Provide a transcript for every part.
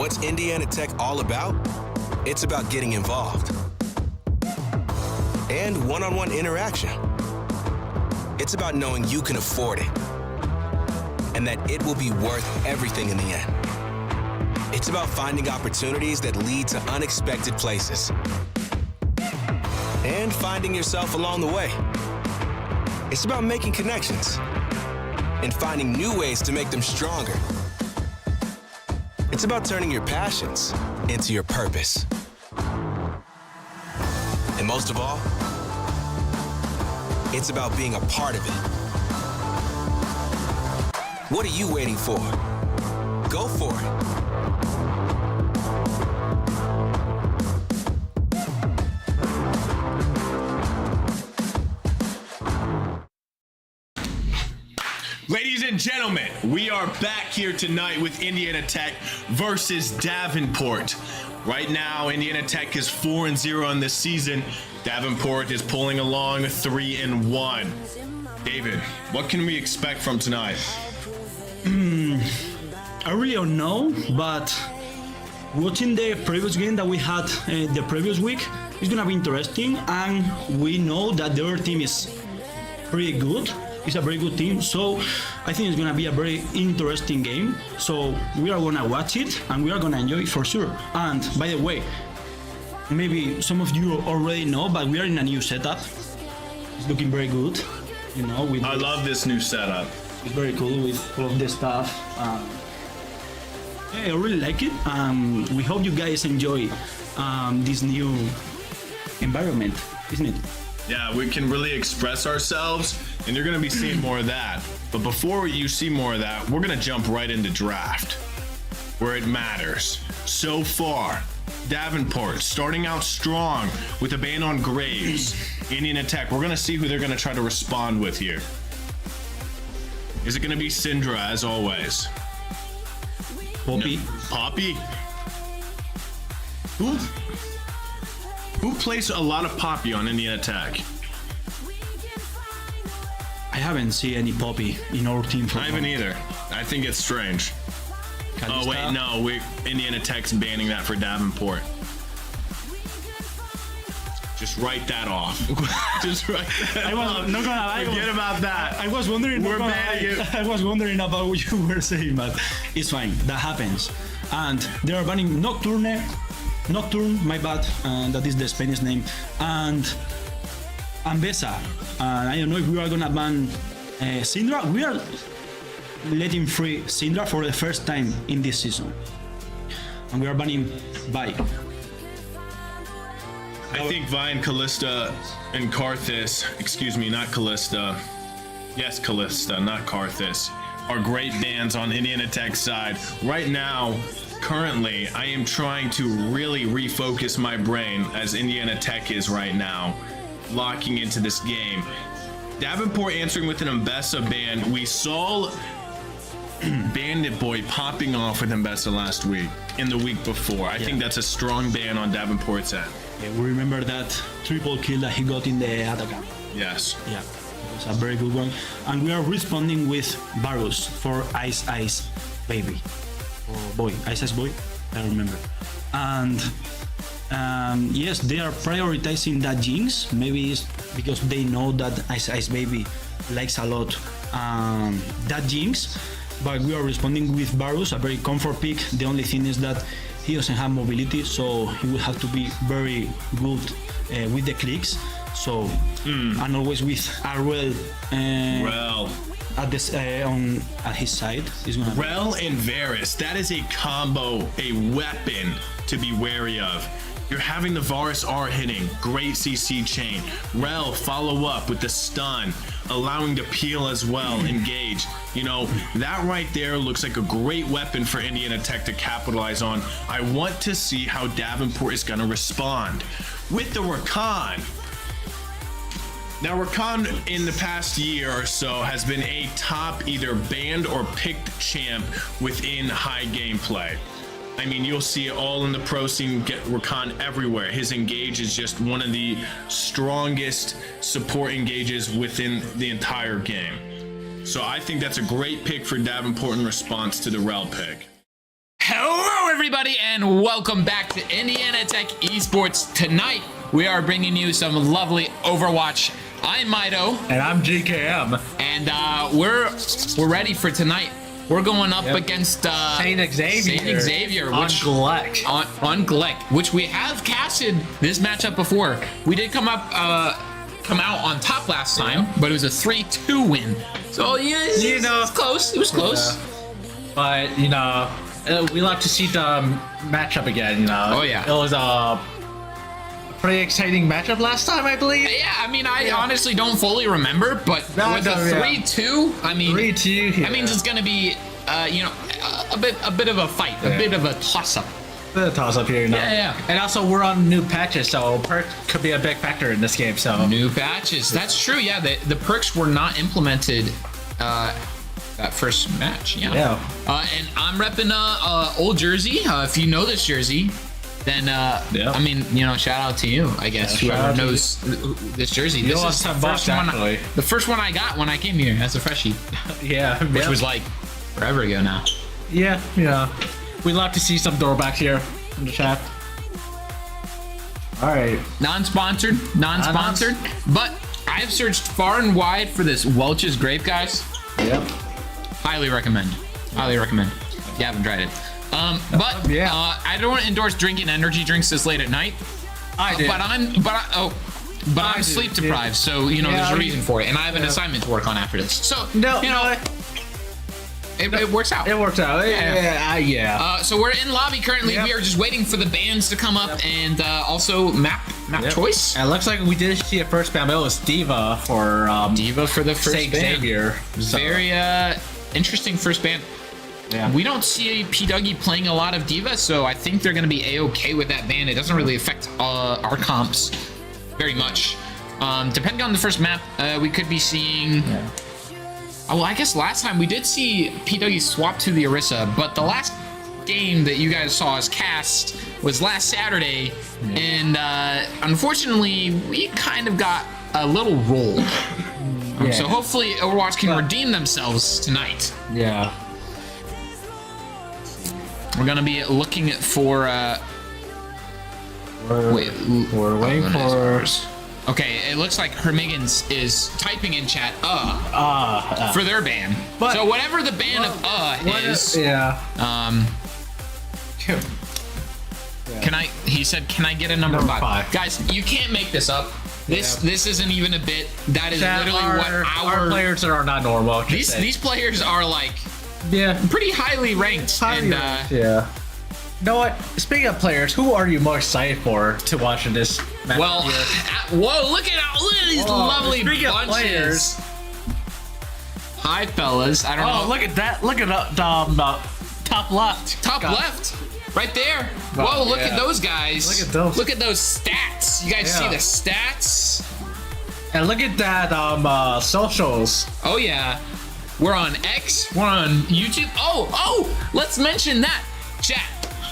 What's Indiana Tech all about? It's about getting involved and one-on-one interaction. It's about knowing you can afford it and that it will be worth everything in the end. It's about finding opportunities that lead to unexpected places and finding yourself along the way. It's about making connections and finding new ways to make them stronger. It's about turning your passions into your purpose. And most of all, it's about being a part of it. What are you waiting for? Go for it. Ladies and gentlemen, we are back here tonight with Indiana Tech versus Davenport. Right now, Indiana Tech is 4-0 in this season. Davenport is pulling along 3-1. David, what can we expect from tonight? I really don't know, but watching the previous game that we had the previous week is gonna be interesting, and we know that the other team is pretty good. It's a very good team, so I think it's gonna be a very interesting game. So we are gonna watch it and we are gonna enjoy it for sure. And by the way, maybe some of you already know, but we are in a new setup. It's looking very good, you know. I love this new setup. It's very cool with all of the stuff. Yeah, I really like it. We hope you guys enjoy this new environment, isn't it? Yeah, we can really express ourselves, and you're going to be seeing more of that. But before you see more of that, we're going to jump right into draft, where it matters. So far, Davenport starting out strong with a ban on Graves. Indiana Tech, we're going to see who they're going to try to respond with here. Is it going to be Syndra, as always? Poppy. No. Poppy? Who plays a lot of Poppy on Indiana Tech? I haven't seen any Poppy in our team for I haven't either. I think it's strange. Kalista. Oh wait, no, Indiana Tech's banning that for Davenport. Just write that off. Just write that off. Not gonna lie. Forget about that. I was wondering. We're banning it. I was wondering about what you were saying, but it's fine. That happens. And they are banning Nocturne, my bad. That is the Spanish name. And Besa. And I don't know if we are gonna ban Syndra. We are letting free Syndra for the first time in this season, and we are banning Vi. I think Vi and Callista and Karthus, excuse me, not Callista. Yes, Callista, not Karthus, are great bans on Indiana Tech's side. Right now, currently, I am trying to really refocus my brain as Indiana Tech is right now, locking into this game. Davenport answering with an Mbessa ban. We saw Bandit Boy popping off with Mbessa last week and the week before. I think that's a strong ban on Davenport's end. Yeah, we remember that triple kill that he got in the Atacama. Yes. Yeah, it was a very good one. And we are responding with Varus for Ice Ice Baby. Or Boy, Ice Ice Boy, I don't remember. And yes, they are prioritizing that Jinx. Maybe it's because they know that Ice Ice Baby likes a lot that Jinx. But we are responding with Varus, a very comfort pick. The only thing is that he doesn't have mobility, so he will have to be very good with the clicks. So and always with Arwell at this at his side is gonna Rel and Varus, that is a combo, a weapon to be wary of. You're having the Varus R hitting, great CC chain. Rel follow up with the stun, allowing the peel as well, engage. You know, that right there looks like a great weapon for Indiana Tech to capitalize on. I want to see how Davenport is gonna respond. With the Rakan. Now Rakan in the past year or so has been a top either banned or picked champ within high gameplay. I mean, you'll see it all in the pro scene, get Rakan everywhere. His engage is just one of the strongest support engages within the entire game. So I think that's a great pick for Davenport in response to the Rel pick. Hello everybody, and welcome back to Indiana Tech Esports. Tonight, we are bringing you some lovely Overwatch. I'm Mido. And I'm GKM. And we're ready for tonight. We're going up against Saint Xavier on GLEC. On GLEC, which we have casted this matchup before. We did come out on top last time, but it was a 3-2 win. So yeah, it was close. It was close. Yeah. But we love to see the matchup again. Oh yeah. It was a pretty exciting matchup last time, I believe. Yeah, I mean, I honestly don't fully remember, but with the 3-2, I mean, 3-2. That means it's gonna be, a bit of a fight, a bit of a toss-up. The toss-up here, Yeah. And also, we're on new patches, so perk could be a big factor in this game. So new patches, that's true. Yeah, the perks were not implemented. That first match, yeah. And I'm repping old jersey. If you know this jersey, then I mean, shout out to you, I guess. Whoever knows this jersey. This is the first one I got when I came here as a freshie. Which was like forever ago now. Yeah. We'd love to see some throwback here in the chat. All right. Non-sponsored, but I've searched far and wide for this Welch's grape, guys. Yep. Highly recommend. If you haven't tried it. I don't endorse drinking energy drinks this late at night. I do. But I'm sleep deprived, so there's a reason for it, and I have an assignment to work on after this. So it works out. It works out. Yeah. So we're in lobby currently. Yep. We are just waiting for the bands to come up, and also map choice. And it looks like we did see a first ban, but it was Diva for the first Saint ban. Xavier. So. Very interesting first ban. Yeah. We don't see P Dougie playing a lot of Diva, so I think they're going to be a-okay with that ban. It doesn't really affect our comps very much. Depending on the first map, we could be seeing. Yeah. Well, I guess last time we did see P Dougie swap to the Orisa, but the last game that you guys saw us cast was last Saturday, and unfortunately, we kind of got a little rolled. So hopefully Overwatch can redeem themselves tonight. Yeah. We're gonna be looking for we're waiting for. Okay, it looks like Hermigans is typing in chat for their ban. But so whatever the ban of is. Can I? He said, "Can I get a number 5?" Guys, you can't make this up. This isn't even a bit. That is literally what our players are not normal. These players are like pretty highly ranked. You know what? Speaking of players, who are you more excited for to watch in this match? Well, whoa! Look at these lovely bunches. Hi, fellas. I don't know. Oh, look at that! Look at top left. Top left. Right there. Whoa, look at those guys. Look at those. Look at those stats. You guys see the stats? And look at that socials. Oh yeah. We're on X, we're on YouTube. Oh, let's mention that. Chat,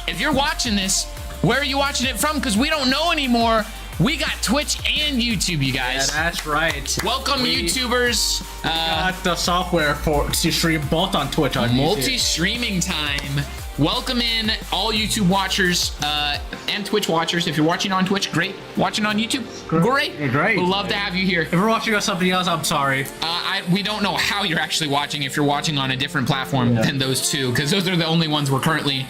if you're watching this, where are you watching it from? Because we don't know anymore. We got Twitch and YouTube, you guys. Yeah, that's right. Welcome, YouTubers. We got the software to stream both on Twitch on multi-streaming time. Welcome in all YouTube watchers and Twitch watchers. If you're watching on Twitch, great. Watching on YouTube, great. Great. We'd love to have you here. If you're watching on something else, I'm sorry. We don't know how you're actually watching if you're watching on a different platform than those two, because those are the only ones we're currently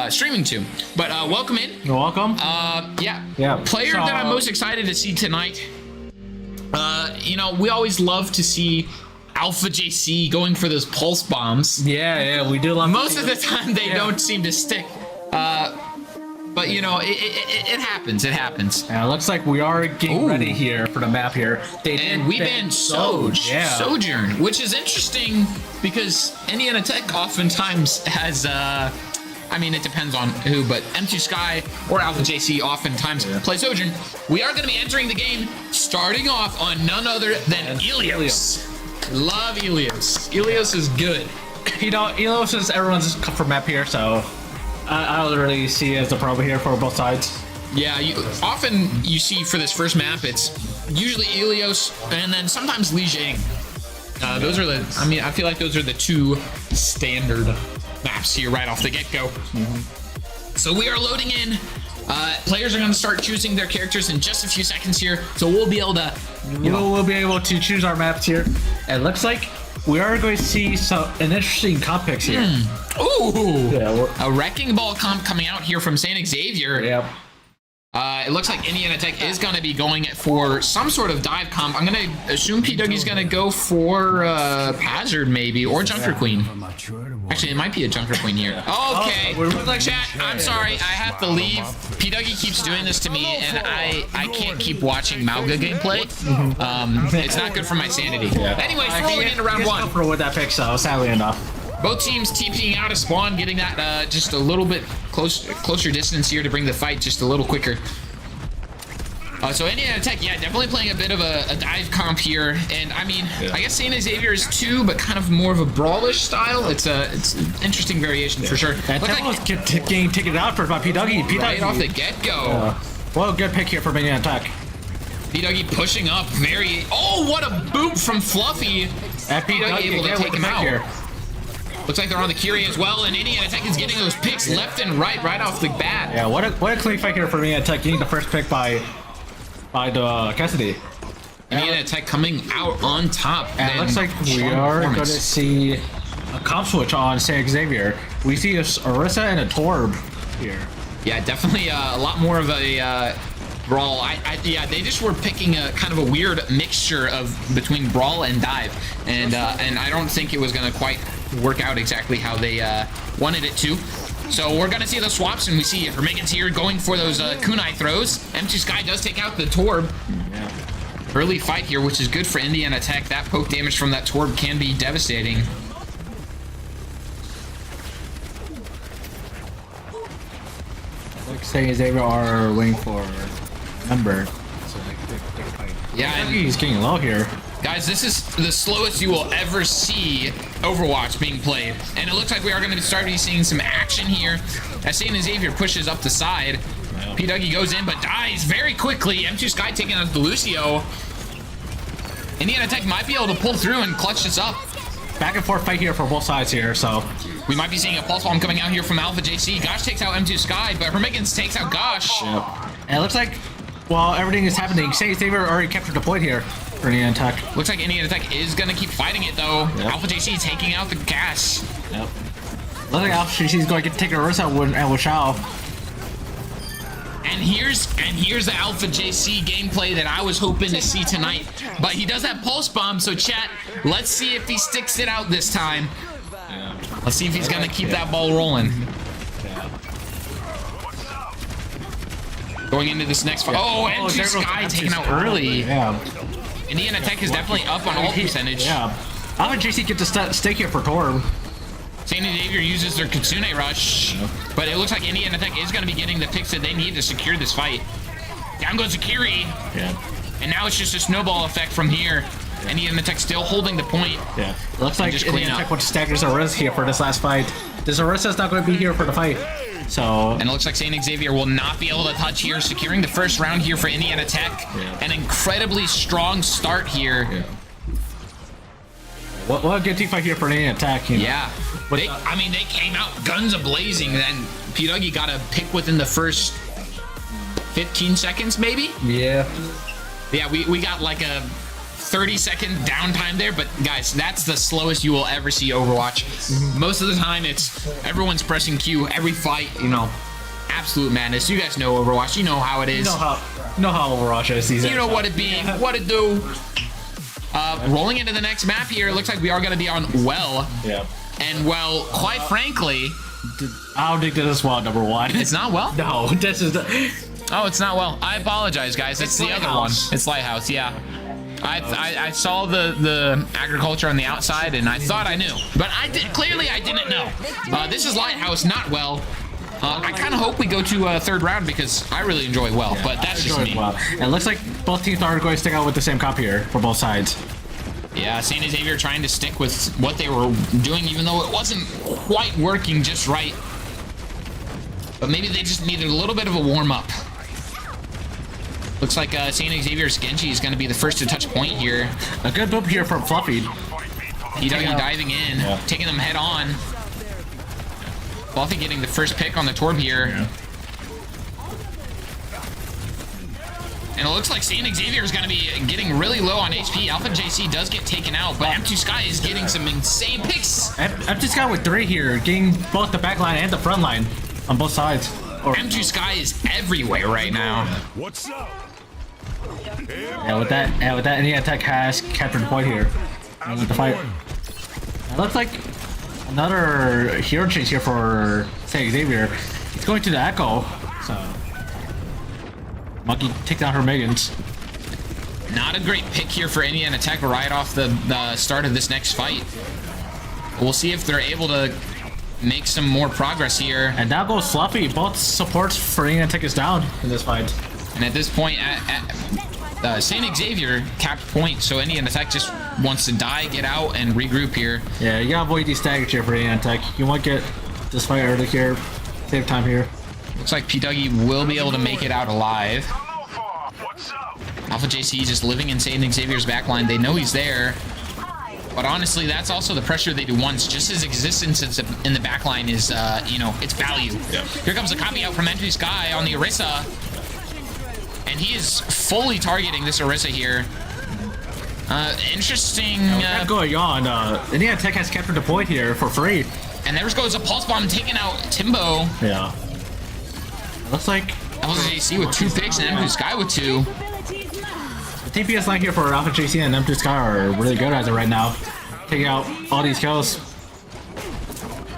streaming to. But welcome in. You're welcome. Player that I'm most excited to see tonight. We always love to see Alpha JC going for those pulse bombs. Yeah, we do love. Most of the time they don't seem to stick. But it happens. It happens. Yeah, it looks like we are getting ready here for the map here. And we banned Sojourn, which is interesting because Indiana Tech oftentimes has. It depends on who, but M2 Sky or Alpha JC oftentimes play Sojourn. We are going to be entering the game starting off on none other than Ilios. Love Ilios. Ilios is good. Ilios is everyone's comfort map here, so I don't really see it as a problem here for both sides. Yeah, often you see for this first map, it's usually Ilios and then sometimes Li Jing. Those are I feel like those are the two standard maps here right off the get-go. So we are loading in. Players are going to start choosing their characters in just a few seconds here. So we'll be able to, we'll be able to choose our maps here. It looks like we are going to see an interesting comp picks here. Ooh, Yeah, a Wrecking Ball comp coming out here from St. Xavier. Yep. It looks like Indiana Tech is going to be going for some sort of dive comp. I'm going to assume P-Dougie's going to go for Hazard maybe, or Junker Queen. Actually, it might be a Junker Queen here. Okay, chat, I'm sorry, I have to leave. P-Dougie keeps doing this to me, and I can't keep watching Mauga gameplay. It's not good for my sanity. Anyways, rolling into round one. For with that pick, so sadly enough. Both teams TPing out of spawn, getting that just a little bit closer distance here to bring the fight just a little quicker. So Indiana Tech, yeah, definitely playing a bit of a dive comp here, and I mean, I guess St. Xavier is too, but kind of more of a brawlish style. It's an interesting variation for sure. That Tech was getting taken out first by P-Dougie. Right off the get-go. Well, good pick here for Indiana Tech. P-Dougie pushing up, very. Oh, what a boot from Fluffy! P-Dougie able to take him out. Here. Looks like they're on the Curie as well, and Indiana Tech is getting those picks left and right off the bat. Yeah, what a clean fight here for Indiana Tech, getting the first pick by the Cassidy. Indiana Tech coming out on top. And it looks like we are going to see a comp switch on St. Xavier. We see a Orisa and a Torb here. Yeah, definitely a lot more of a brawl. Yeah, they just were picking a kind of a weird mixture of between brawl and dive, and I don't think it was going to quite work out exactly how they wanted it to. So we're gonna see the swaps, and we see Hermigan's here going for those kunai throws. Empty Sky does take out the Torb. Yeah. Early fight here, which is good for Indiana Tech. That poke damage from that Torb can be devastating. Like St. Xavier are waiting for number. So they fight. Yeah, and he's getting low here. guys, this is the slowest you will ever see Overwatch being played, and it looks like we are going to start seeing some action here as St. Xavier pushes up the side. P-Dougie goes in but dies very quickly. M2 Sky taking out the Lucio. Indiana Tech might be able to pull through and clutch this up. Back and forth fight here for both sides here, so we might be seeing a pulse bomb coming out here from Alpha JC. Gosh takes out M2 Sky, but Hermigans takes out Gosh. Yep. And it looks like while everything is happening, St. Xavier already captured the point here for Indiana Tech. Looks like Indiana Tech is going to keep fighting it though. Yep. Alpha JC taking out the gas. Yep. Looks like Alpha JC is going to take a Ursa and Wishao. And here's the Alpha JC gameplay that I was hoping to see tonight. But he does have pulse bomb, so chat, let's see if he sticks it out this time. Yeah. Let's see if he's gonna keep that ball rolling. Yeah. Going into this next fight. Oh, and Sky taken out early. Yeah. Indiana Tech is definitely up on ult percentage. Yeah. Alpha JC gets a stake here for Torb. St. Xavier uses their Kitsune Rush, but it looks like Indiana Tech is going to be getting the picks that they need to secure this fight. Down goes Akiri, and now it's just a snowball effect from here. Indiana Tech still holding the point. Yeah, looks like Indiana Tech wants to stagger Zarez here for this last fight. Zarez not going to be here for the fight. So, and it looks like St. Xavier will not be able to touch here, securing the first round here for Indiana Tech. An incredibly strong start here. What a good team fight here for Indiana Tech. You know? Yeah. I mean, they came out guns a-blazing, and P-Dougie got a pick within the first 15 seconds, maybe? Yeah. Yeah, we got like a 30-second downtime there, but guys, that's the slowest you will ever see Overwatch. Most of the time, it's everyone's pressing Q, every fight, you know, absolute madness. You guys know Overwatch. You know how it is. You know how Overwatch is. You know what it be, what it do. Rolling into the next map here, it looks like we are going to be on Well. Yeah. And well, quite frankly, I don't think this is Well number one. It's not Well? No, this is the... Oh, it's not Well. I apologize, guys. It's the other one. It's Lighthouse, yeah. I saw the agriculture on the outside, and I thought I knew. But clearly I didn't know. This is Lighthouse, not Well. I kind of hope we go to third round because I really enjoy Well, but that's just me. Well. And it looks like both teams are going to stick out with the same comp here for both sides. Yeah, St. Xavier trying to stick with what they were doing, even though it wasn't quite working just right. But maybe they just needed a little bit of a warm-up. Looks like St. Xavier's Genji is going to be the first to touch point here. A good boop here from Fluffy. P-Dougie diving in, taking them head on. Fluffy getting the first pick on the Torb here. Yeah. And it looks like Saint Xavier is going to be getting really low on HP. Alpha JC does get taken out, but M2 Sky is getting some insane picks. I'm just got with 3 here, getting both the back line and the front line on both sides. M2 Sky is everywhere right now. What's up? Yeah, with that, Indiana Tech has captured the point here. And with the fight. It looks like another hero chase here for Saint Xavier. It's going to the Echo, so Monkey take down her Megans. Not a great pick here for Indiana Tech right off the start of this next fight. We'll see if they're able to make some more progress here. And now goes Fluffy. Both supports for Indiana Tech is down in this fight. And at this point, Saint Xavier capped point, so Indiana Tech just wants to die, get out, and regroup here. Yeah, you gotta avoid these staggers here for Indiana Tech. You want to get this fight early here, save time here. Looks like P. Dougie will be able to make it out alive. Alpha JC just living in Saint Xavier's backline. They know he's there. But honestly, that's also the pressure they do once. Just his existence in the backline is, you know, it's value. Yeah. Here comes a copy out from M2 Sky on the Orisa. And he is fully targeting this Orisa here. Interesting. What's going on? Indiana Tech has captured the point here for free. And there goes a Pulse Bomb taking out Timbo. Yeah. Looks like Alpha JC with 2 picks and M2 Sky with 2. the TPS line here for Alpha JC and M2 Sky are really good as of right now. Taking out all these kills.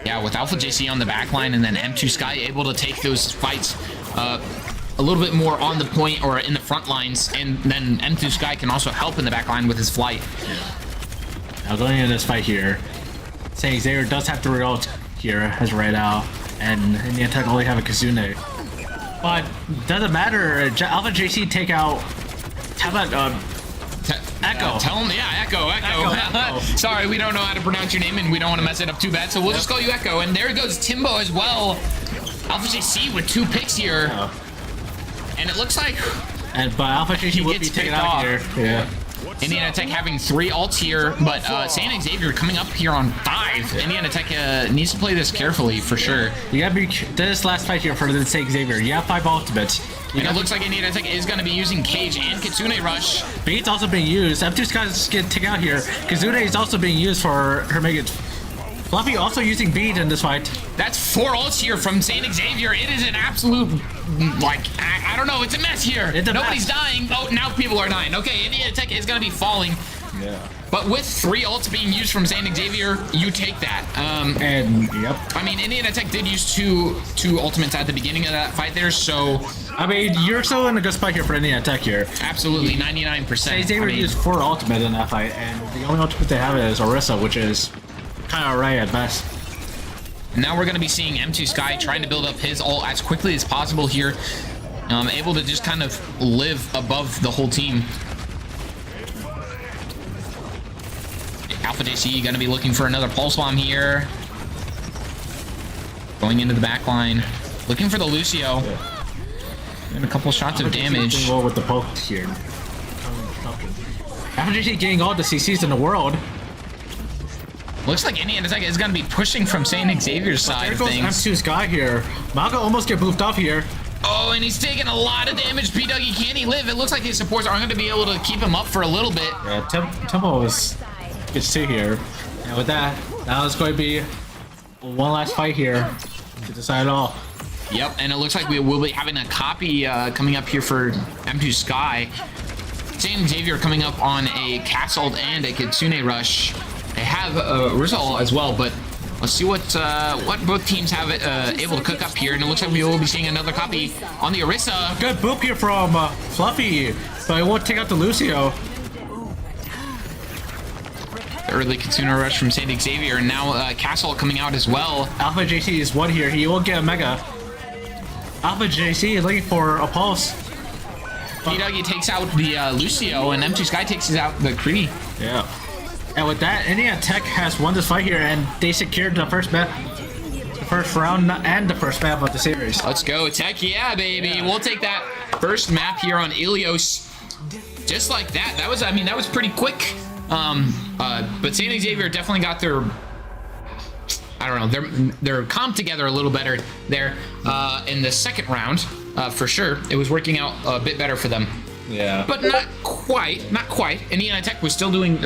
Yeah, with Alpha JC on the back line and then M2 Sky able to take those fights a little bit more on the point or in the front lines, and then M2 Sky can also help in the back line with his flight. Now going into this fight here, Saint Xavier does have to reload here as right now, and Indiana Tech only have a Kazune. But doesn't matter. Alpha JC take out. How about Echo? Tell him, yeah, Echo. Sorry, we don't know how to pronounce your name and we don't want to mess it up too bad, so we'll just call you Echo. And there goes Timbo as well. Alpha JC with 2 picks here. And it looks like But Alpha JC will be taken out here. Yeah. Indiana Tech having 3 ults here, but Saint Xavier coming up here on 5. Indiana Tech needs to play this carefully for sure. You gotta be this last fight here for the Saint Xavier. You have 5 ultimates. And it looks like Indiana Tech is going to be using Cage and Kitsune Rush. Beat's also being used. M2 Sky's getting taken out here. Kazune is also being used for her Megan. Fluffy also using Beat in this fight. That's 4 ults here from Saint Xavier. It is an absolute, like, I don't know, it's a mess here. Nobody's dying. Oh, now people are dying. Okay, Indiana Tech is going to be falling. Yeah. But with 3 ults being used from Saint Xavier, you take that. Yep. I mean, Indiana Tech did use two ultimates at the beginning of that fight there, so... I mean, you're still in a good spot here for Indiana Tech here. Absolutely, 99%. Saint Xavier used 4 ultimate in that fight, and the only ultimate they have is Orisa, which is kind of alright at best. And now we're going to be seeing M2 Sky trying to build up his ult as quickly as possible here. Able to just kind of live above the whole team. Alpha JC going to be looking for another Pulse Bomb here. Going into the back line. Looking for the Lucio. And a couple shots of damage. Well with the poke here. Alpha JC getting all the CCs in the world. Looks like Indiana Tech is going to be pushing from Saint Xavier's side of things. M2 Sky here. Maga almost get boofed off here. Oh, and he's taking a lot of damage. P. Dougie, can he live? It looks like his supports aren't going to be able to keep him up for a little bit. Yeah, Tempo gets 2 here. And with that, now it's going to be one last fight here to decide it all. Yep, and it looks like we will be having a copy coming up here for M2 Sky. Saint Xavier coming up on a Castle and a Kitsune Rush. They have a Rizal as well, but let's see what both teams have able to cook up here. And it looks like we will be seeing another copy on the Orisa. Good boop here from Fluffy, but it won't take out the Lucio. Early Kitsune Rush from Saint Xavier, and now Castle coming out as well. Alpha JC is 1 here. He will get a Mega. Alpha JC is looking for a Pulse. P. Dougie takes out the Lucio, and M2 Sky takes out the Kree. Yeah. And with that, Indiana Tech has won this fight here, and they secured the first map, the first round, and the first map of the series. Let's go, Tech. Yeah, baby. We'll take that first map here on Ilios. Just like that. That was pretty quick. But Saint Xavier definitely got their I don't know, they're comped together a little better there. In the second round, for sure, it was working out a bit better for them. Yeah. But not quite. Indiana Tech was still doing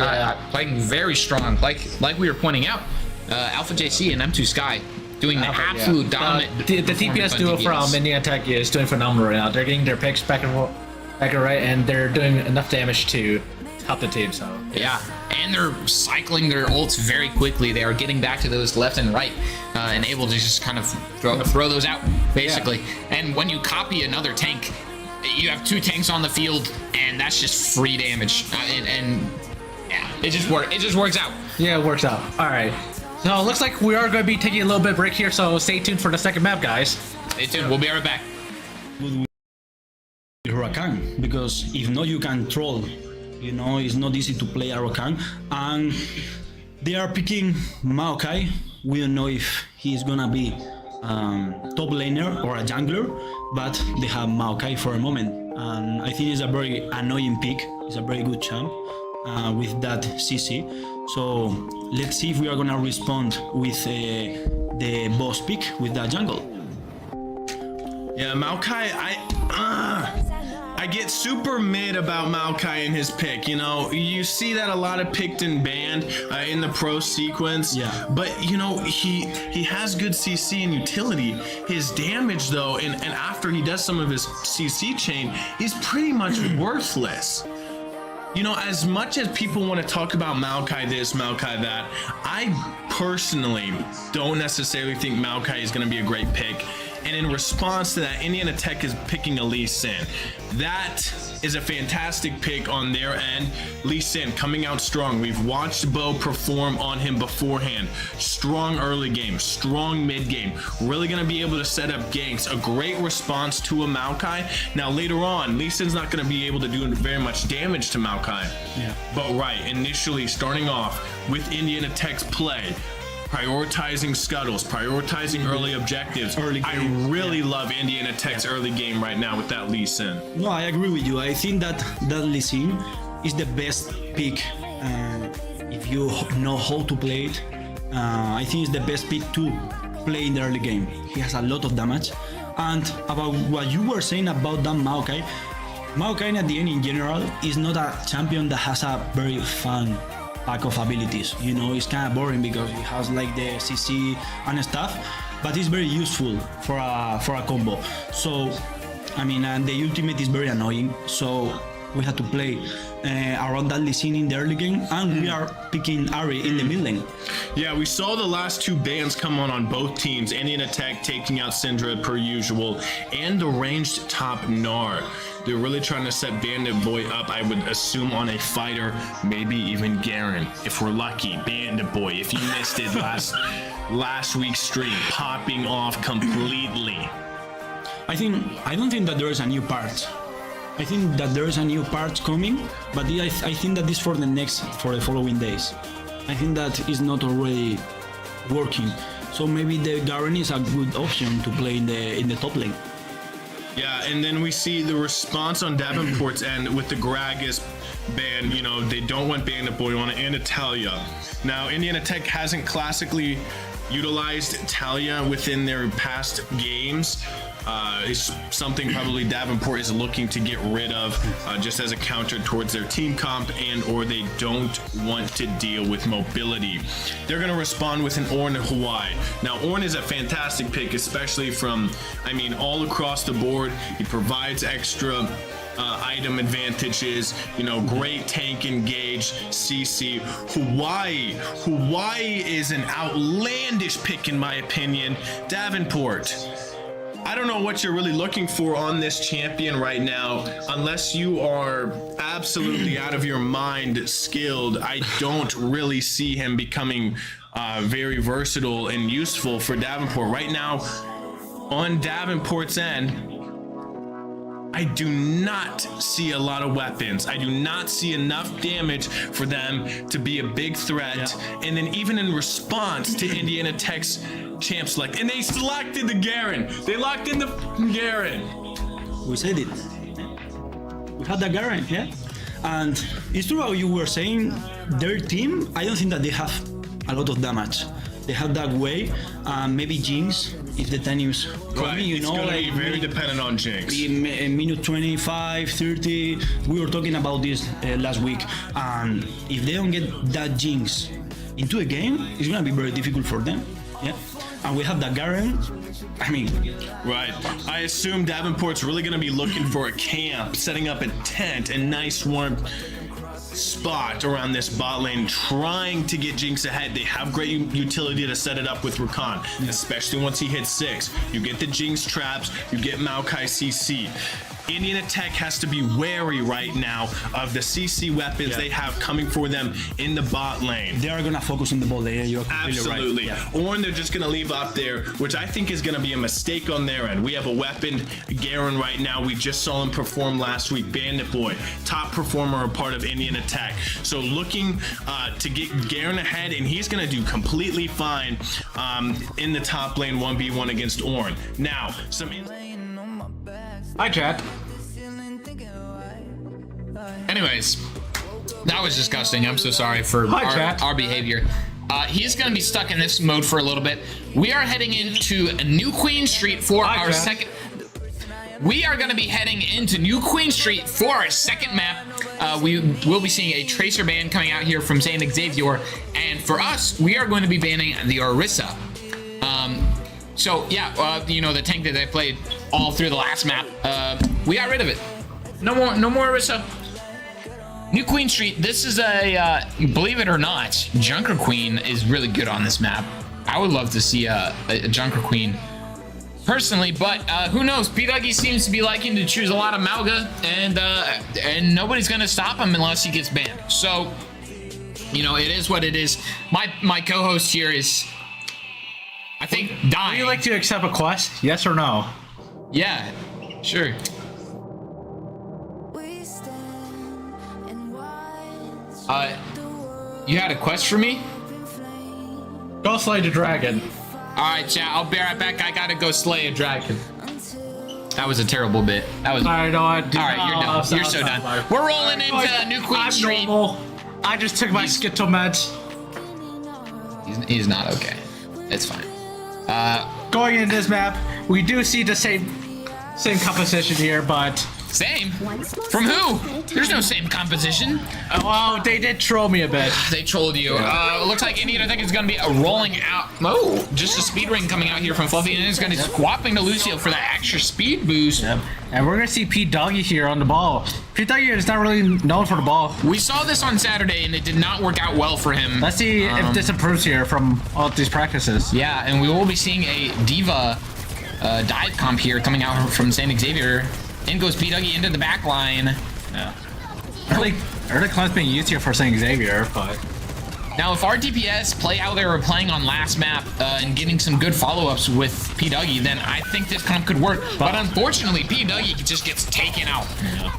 playing very strong, like we were pointing out. Alpha JC and M2 Sky doing the absolute dominant. The TPS duo from Indiana Tech is doing phenomenal right now. They're getting their picks back and right, and they're doing enough damage to help the team. So yeah, and they're cycling their ults very quickly. They are getting back to those left and right, and able to just kind of throw those out basically. Yeah. And when you copy another tank, you have 2 tanks on the field, and that's just free damage. And yeah, it just works out. Yeah, it works out. All right. So it looks like we are going to be taking a little bit of break here. So stay tuned for the second map, guys. Stay tuned. We'll be right back. Huracan, because if not, you can troll. You know, it's not easy to play Huracan, and they are picking Maokai. We don't know if he's gonna be top laner or a jungler, but they have Maokai for a moment, and I think it's a very annoying pick. It's a very good champ with that CC. So let's see if we are gonna respond with the boss pick with that jungle. Yeah, Maokai, I get super mid about Maokai and his pick. You know, you see that a lot of picked and banned in the pro sequence. Yeah. But you know, he has good CC and utility. His damage though, and after he does some of his CC chain, he's pretty much worthless. You know, as much as people want to talk about Maokai this, Maokai that, I personally don't necessarily think Maokai is going to be a great pick. And in response to that, Indiana Tech is picking a Lee Sin. That is a fantastic pick on their end. Lee Sin coming out strong. We've watched Bo perform on him beforehand. Strong early game, strong mid game. Really going to be able to set up ganks. A great response to a Maokai. Now later on, Lee Sin's not going to be able to do very much damage to Maokai. Yeah. But right, initially starting off with Indiana Tech's play, prioritizing scuttles, prioritizing early objectives. I really love Indiana Tech's early game right now with that Lee Sin. No, I agree with you. I think that Lee Sin is the best pick if you know how to play it. I think it's the best pick to play in the early game. He has a lot of damage. And about what you were saying about that Maokai at the end in general is not a champion that has a very fun pack of abilities. You know, it's kind of boring because it has like the CC and stuff, but it's very useful for a combo. So I mean, and the ultimate is very annoying, so we had to play around that Lee Sin in the early game, and we are picking Ari in the mid lane. Yeah, we saw the last 2 bans come on both teams. Indiana Tech taking out Syndra per usual, and the ranged top Gnar. They're really trying to set Bandit Boy up, I would assume, on a fighter, maybe even Garen. If we're lucky, Bandit Boy, if you missed it last week's stream, popping off completely. I don't think that there is a new part. I think that there is a new part coming, but I think that this for the following days. I think that is not already working. So maybe the Garen is a good option to play in the top lane. Yeah, and then we see the response on Davenport's end with the Gragas ban. You know, they don't want Bandit Boy on it, and Italia. Now, Indiana Tech hasn't classically utilized Talia within their past games. It's something probably Davenport is looking to get rid of just as a counter towards their team comp, and or they don't want to deal with mobility. They're going to respond with an Ornn Hawaii. Now, Ornn is a fantastic pick, especially from, I mean, all across the board. He provides extra item advantages, you know, great tank engage, CC. Hawaii is an outlandish pick in my opinion. Davenport, I don't know what you're really looking for on this champion right now, unless you are absolutely out of your mind skilled. I don't really see him becoming very versatile and useful for Davenport right now. On Davenport's end, I do not see a lot of weapons. I do not see enough damage for them to be a big threat. Yeah. And then even in response to Indiana Tech's champ select, and they selected the Garen. They locked in the Garen. We said it. We had the Garen, yeah. And it's true how you were saying, their team, I don't think that they have a lot of damage. they have that way. Maybe Jinx, if the Tanius Right. It's going to be very dependent on Jinx. In minute 25, 30, we were talking about this last week. And if they don't get that Jinx into a game, it's going to be very difficult for them. Yeah. And we have that Garen. I mean, Right. I assume Davenport's really going to be looking for a camp, setting up a tent, a nice warm spot around this bot lane, trying to get Jinx ahead. They have great utility to set it up with Rakan, especially once he hits 6. You get the Jinx traps, you get Maokai CC. Indian Attack has to be wary right now of the CC weapons they have coming for them in the bot lane. they are going to focus on the ball layer. You're completely Absolutely. right. Yeah. Or they're just going to leave up there, which I think is going to be a mistake on their end. We have a weaponed Garen right now. We just saw him perform last week. Bandit Boy, top performer, a part of Indian Attack. So looking to get Garen ahead, and he's going to do completely fine in the top lane 1v1 against Ornn. Now, some... Hi, chat. Anyways, that was disgusting. I'm so sorry for Hi, chat. our behavior. He's going to be stuck in this mode for a little bit. We are heading into New Queen Street for Hi, our chat. second... We are going to be heading into New Queen Street for our second map. We will be seeing a Tracer ban coming out here from Saint Xavier. And for us, we are going to be banning the Orisa. So yeah, you know, the tank that they played all through the last map, we got rid of it. No more Orisa. New Queen Street. This is a believe it or not, Junker Queen is really good on this map. I would love to see a Junker Queen personally, but who knows? P Dougie seems to be liking to choose a lot of Mauga, and nobody's gonna stop him unless he gets banned. So, you know, it is what it is. My co-host here is, I think, dying. Would you like to accept a quest? Yes or no? Yeah, sure. You had a quest for me? Go slay the dragon. All right, chat. I'll be right back. I gotta go slay a dragon. That was a terrible bit. That was. I know what. All right, you're done. You're so done. We're rolling into New Queen I'm Street. normal. I just took my Skittle meds. He's not okay. It's fine. Going into this map, we do see the same composition here, but Same? From who? There's no same composition. well, they did troll me a bit. They trolled you. Looks like Indian, I think it's going to be a rolling out. Oh, just a speed ring coming out here from Fluffy, and it's going to be swapping to Lucio for that extra speed boost. Yep. And we're gonna see P Dougie here on the ball. P Dougie is not really known for the ball. We saw this on Saturday, and it did not work out well for him. Let's see if this improves here from all these practices. Yeah, and we will be seeing a Diva dive comp here coming out from Saint Xavier. In goes P Dougie into the back line. Yeah. Early clone's being used here for Saint Xavier, but Now, if our DPS play how they were playing on last map and getting some good follow-ups with P Dougie, then I think this comp could work. But unfortunately, P Dougie just gets taken out. yeah.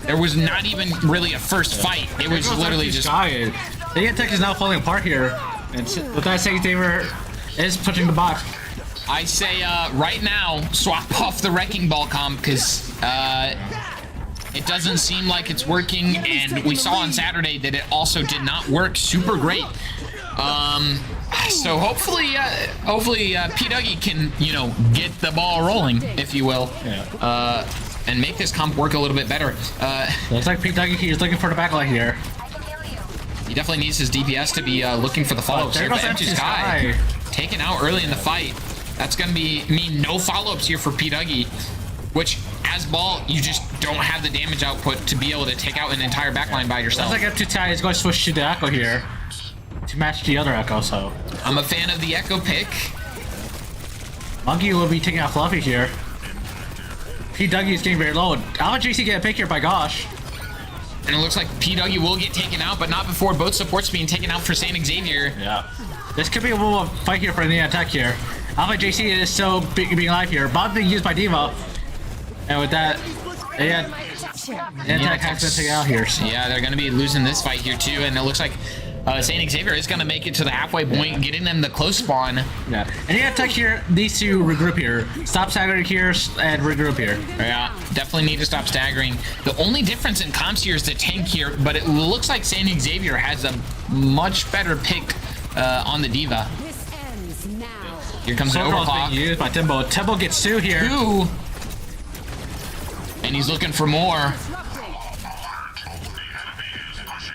There was not even really a first fight. It was literally just... The tech is now falling apart here. And with that, Saint Xavier is pushing the box. I say right now, swap off the Wrecking Ball comp because it doesn't seem like it's working, and we saw on Saturday that it also did not work super great. So hopefully P Dougie can, you know, get the ball rolling, if you will, and make this comp work a little bit better. Looks like P Dougie is looking for the backline here. He definitely needs his DPS to be looking for the follow-ups There here. goes But Empty Empty Sky Sky. taken out early in the fight. That's going to mean no follow-ups here for P Dougie, which, as ball, you just don't have the damage output to be able to take out an entire backline by yourself. Looks like F2 is going to switch to the Echo here to match the other Echo, so. I'm a fan of the Echo pick. Monkey will be taking out Fluffy here. P Dougie is getting very low. Alpha JC get a pick here by Gosh. And it looks like P Dougie will get taken out, but not before both supports being taken out for Saint Xavier. Yeah. This could be a little fight here for the attack here. Alpha JC is still being alive here. Bob being used by Diva. And with that, the attack has been taken out here. So. Yeah, they're going to be losing this fight here too, and it looks like Saint Xavier is going to make it to the halfway point, getting them the close spawn. Yeah. And the attack here needs to regroup here. Stop staggering here and regroup here. Yeah, definitely need to stop staggering. The only difference in comps here is the tank here, but it looks like Saint Xavier has a much better pick on the Diva. This ends now. Here comes an Soldier's overclock. being used by Timbo. Timbo gets 2 here. 2. And he's looking for more.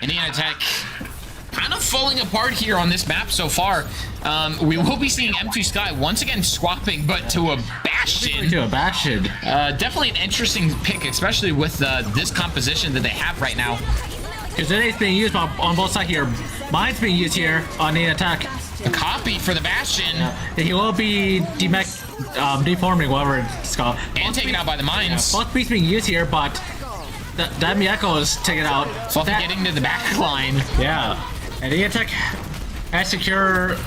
Indiana Tech kind of falling apart here on this map so far. We will be seeing M2 Sky once again swapping, but to a Bastion. To a Bastion. Definitely an interesting pick, especially with this composition that they have right now. Because it is being used on both sides here. Mine's being used here on the attack. A copy for the Bastion. He will be deforming, whatever it's called. And taken out by the mines. Both beats being used here, but that Miyako is taken out. Fluffy getting to the back line. Yeah. And the attack has secured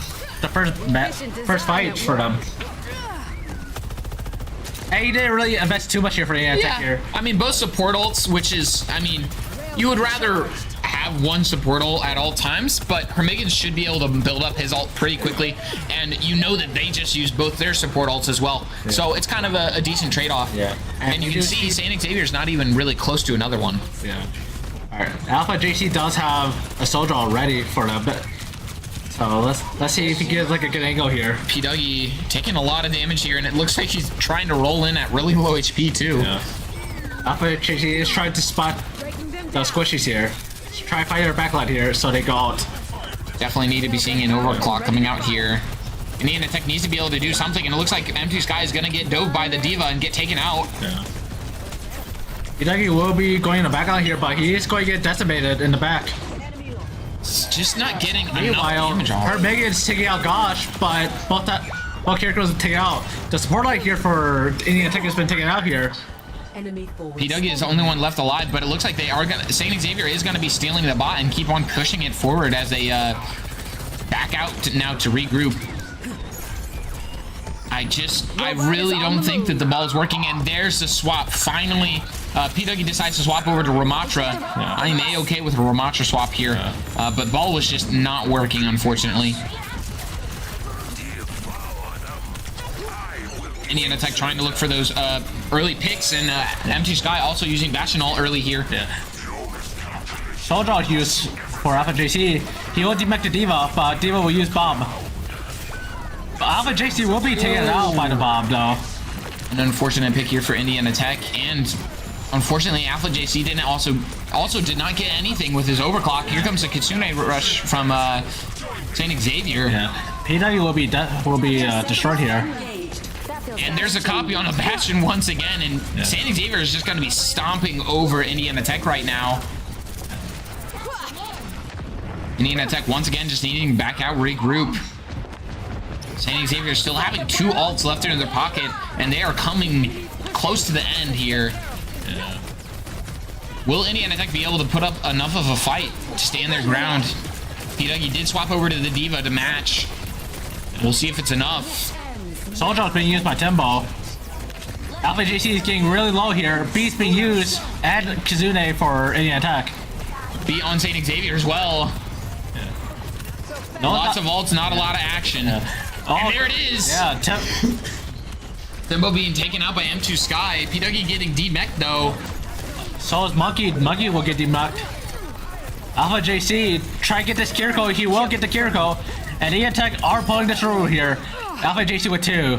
the first fight for them. And he didn't really invest too much here for the attack here. I mean, both support ults, which is, I mean, you would rather have one support ult at all times, but Hermigan should be able to build up his ult pretty quickly, and you know that they just use both their support ults as well. Yeah. So it's kind of a decent trade-off. Yeah. And you can see St. Xavier's not even really close to another one. Yeah. Alright, Alpha JC does have a soldier already for them, but so let's see if he gets like a good angle here. P. Dougie taking a lot of damage here, and it looks like he's trying to roll in at really low HP too. Yeah. Alpha JC is trying to spot the squishies here. Try to find their backline here so they go out. Definitely need to be seeing an overclock coming out here. Indiana Tech needs to be able to do something, and it looks like M2 Sky is going to get dove by the Diva and get taken out. Yeah. Hideki will be going in the backline here, but he is going to get decimated in the back. It's just not getting enough Meanwhile, damage off. her Megan is taking out Gosh, but both characters are taken out. The support line here for Indiana Tech has been taken out here. P. Dougie is the only one left alive, but it looks like they are gonna. St. Xavier is gonna be stealing the bot and keep on pushing it forward as they back out now to regroup. I really don't think that the ball is working, and there's the swap. Finally, P. Dougie decides to swap over to Ramatra. Yeah. I am A-okay with a Ramatra swap here, but ball was just not working, unfortunately. Indiana Tech trying to look for those early picks, and M2 Sky also using Bastion ult early here. Yeah. Soldier use for Alpha JC. He will demech the Diva, but Diva will use Bomb. But Alpha JC will be taken out by the Bomb, though. An unfortunate pick here for Indiana Tech, and unfortunately Alpha JC didn't also did not get anything with his overclock. Here comes a Kitsune rush from St. Xavier. Yeah. PW will be destroyed here. And there's a copy on a Bastion once again, and St. Xavier is just going to be stomping over Indiana Tech right now. Indiana Tech once again just needing to back out, regroup. St. Xavier still having 2 ults left in their pocket, and they are coming close to the end here. Yeah. Will Indiana Tech be able to put up enough of a fight to stand their ground? P. Dougie did swap over to the Diva to match. We'll see if it's enough. Soldier is being used by Timbo. Alpha JC is getting really low here. Beast being used, and Kizune for any attack. B on St. Xavier as well. Yeah. No, lots of ults, not a lot of action. Yeah. Oh, and there it is. Yeah, Timbo being taken out by M2 Sky. P. Dougie getting demech though. So is Monkey. Monkey will get demech. Alpha JC try to get this Kiriko. He will get the Kiriko. And the attack are pulling this through here. Alpha JC with 2.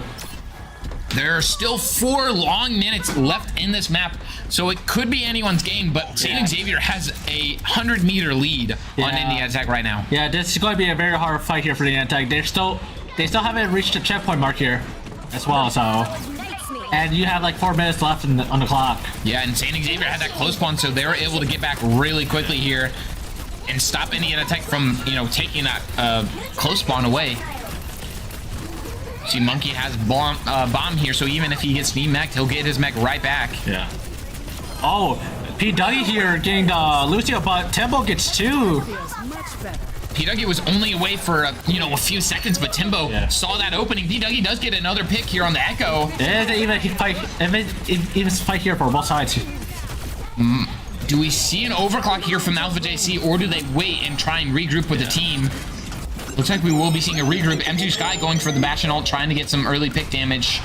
There are still 4 long minutes left in this map, so it could be anyone's game, but St. Xavier has a 100-meter lead on Indiana Tech right now. Yeah, this is going to be a very hard fight here for the Indiana Tech. They still haven't reached the checkpoint mark here as well, so. And you have like 4 minutes left on the clock. Yeah, and St. Xavier had that close spawn, so they were able to get back really quickly here and stop Indiana Tech from, taking that close spawn away. See, Monkey has bomb here, so even if he gets demeched, he'll get his mech right back. Yeah. Oh, P. Dougie here getting the Lucio, but Timbo gets 2. P. Dougie was only away for a few seconds, but Timbo saw that opening. P. Dougie does get another pick here on the Echo. There's even fight here for both sides. Do we see an overclock here from Alpha JC, or do they wait and try and regroup with the team? Looks like we will be seeing a regroup. M2 Sky going for the Bastion ult, trying to get some early pick damage.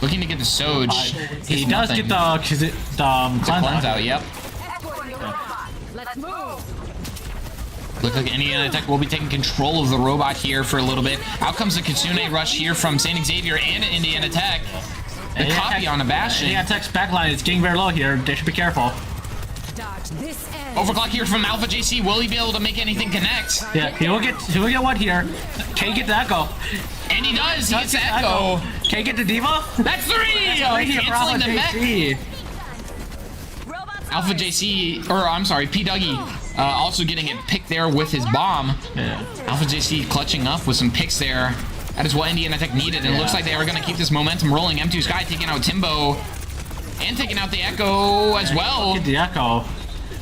Looking to get the Soj. He does get the cleanse out. Yep. Looks like Indiana Tech will be taking control of the robot here for a little bit. Out comes the Kitsune rush here from St. Xavier and Indiana Tech. The copy on a Bastion. Indiana Tech's backline is getting very low here. They should be careful. Overclock here from Alpha JC. Will he be able to make anything connect? Yeah, he will get one here. Can he get the Echo? And he does. He gets the Echo. Can he get the Diva? That's three. Canceling the mech. Alpha JC, or I'm sorry, P. Dougie, also getting it picked there with his bomb. Yeah. Alpha JC clutching up with some picks there. That is what Indiana Tech needed, and it looks like they are going to keep this momentum rolling. M2 Sky taking out Timbo and taking out the Echo as well. Get the Echo,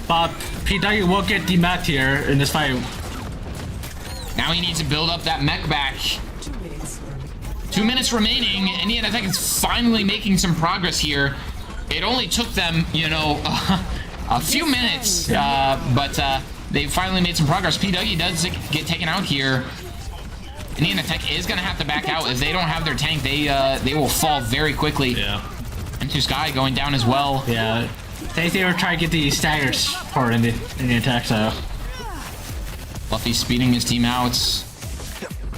but P. Dougie will get demacked here in this fight. Now he needs to build up that mech back. 2 minutes remaining. Indiana Tech is finally making some progress here. It only took them, you know, a few minutes, but they finally made some progress. P. Dougie does get taken out here. Indiana Tech is going to have to back out. If they don't have their tank, they will fall very quickly. Yeah. M2 Sky going down as well. Yeah. They were trying to get the staggers for Indiana Tech, so. Fluffy speeding his team out.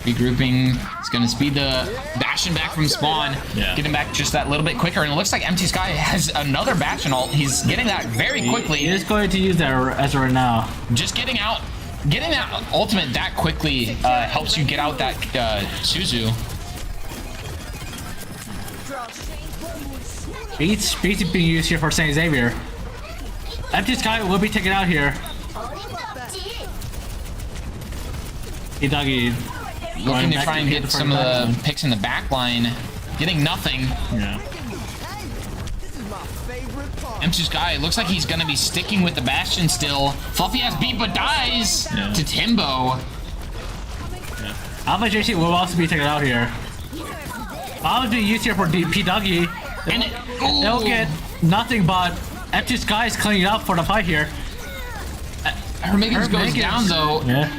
Regrouping. He's going to speed the Bastion back from spawn. Yeah. Get him back just that little bit quicker. And it looks like MT Sky has another Bastion ult. He's getting that very quickly. He is going to use that as of right now. Just getting that ultimate that quickly helps you get out that Suzu. Beats being used here for St. Xavier. MT Sky will be taken out here. P. Dougie Looking to try and get some of the picks in the back line. Getting nothing. Yeah. M2 Sky, it looks like he's going to be sticking with the Bastion still. Fluffy has beat but dies to Timbo. Yeah. Alpha JC will also be taken out here. Alpha being used here for P. Dougie. And They'll get nothing but M2 Sky is cleaning up for the fight here. Hermiggins goes down though. Yeah.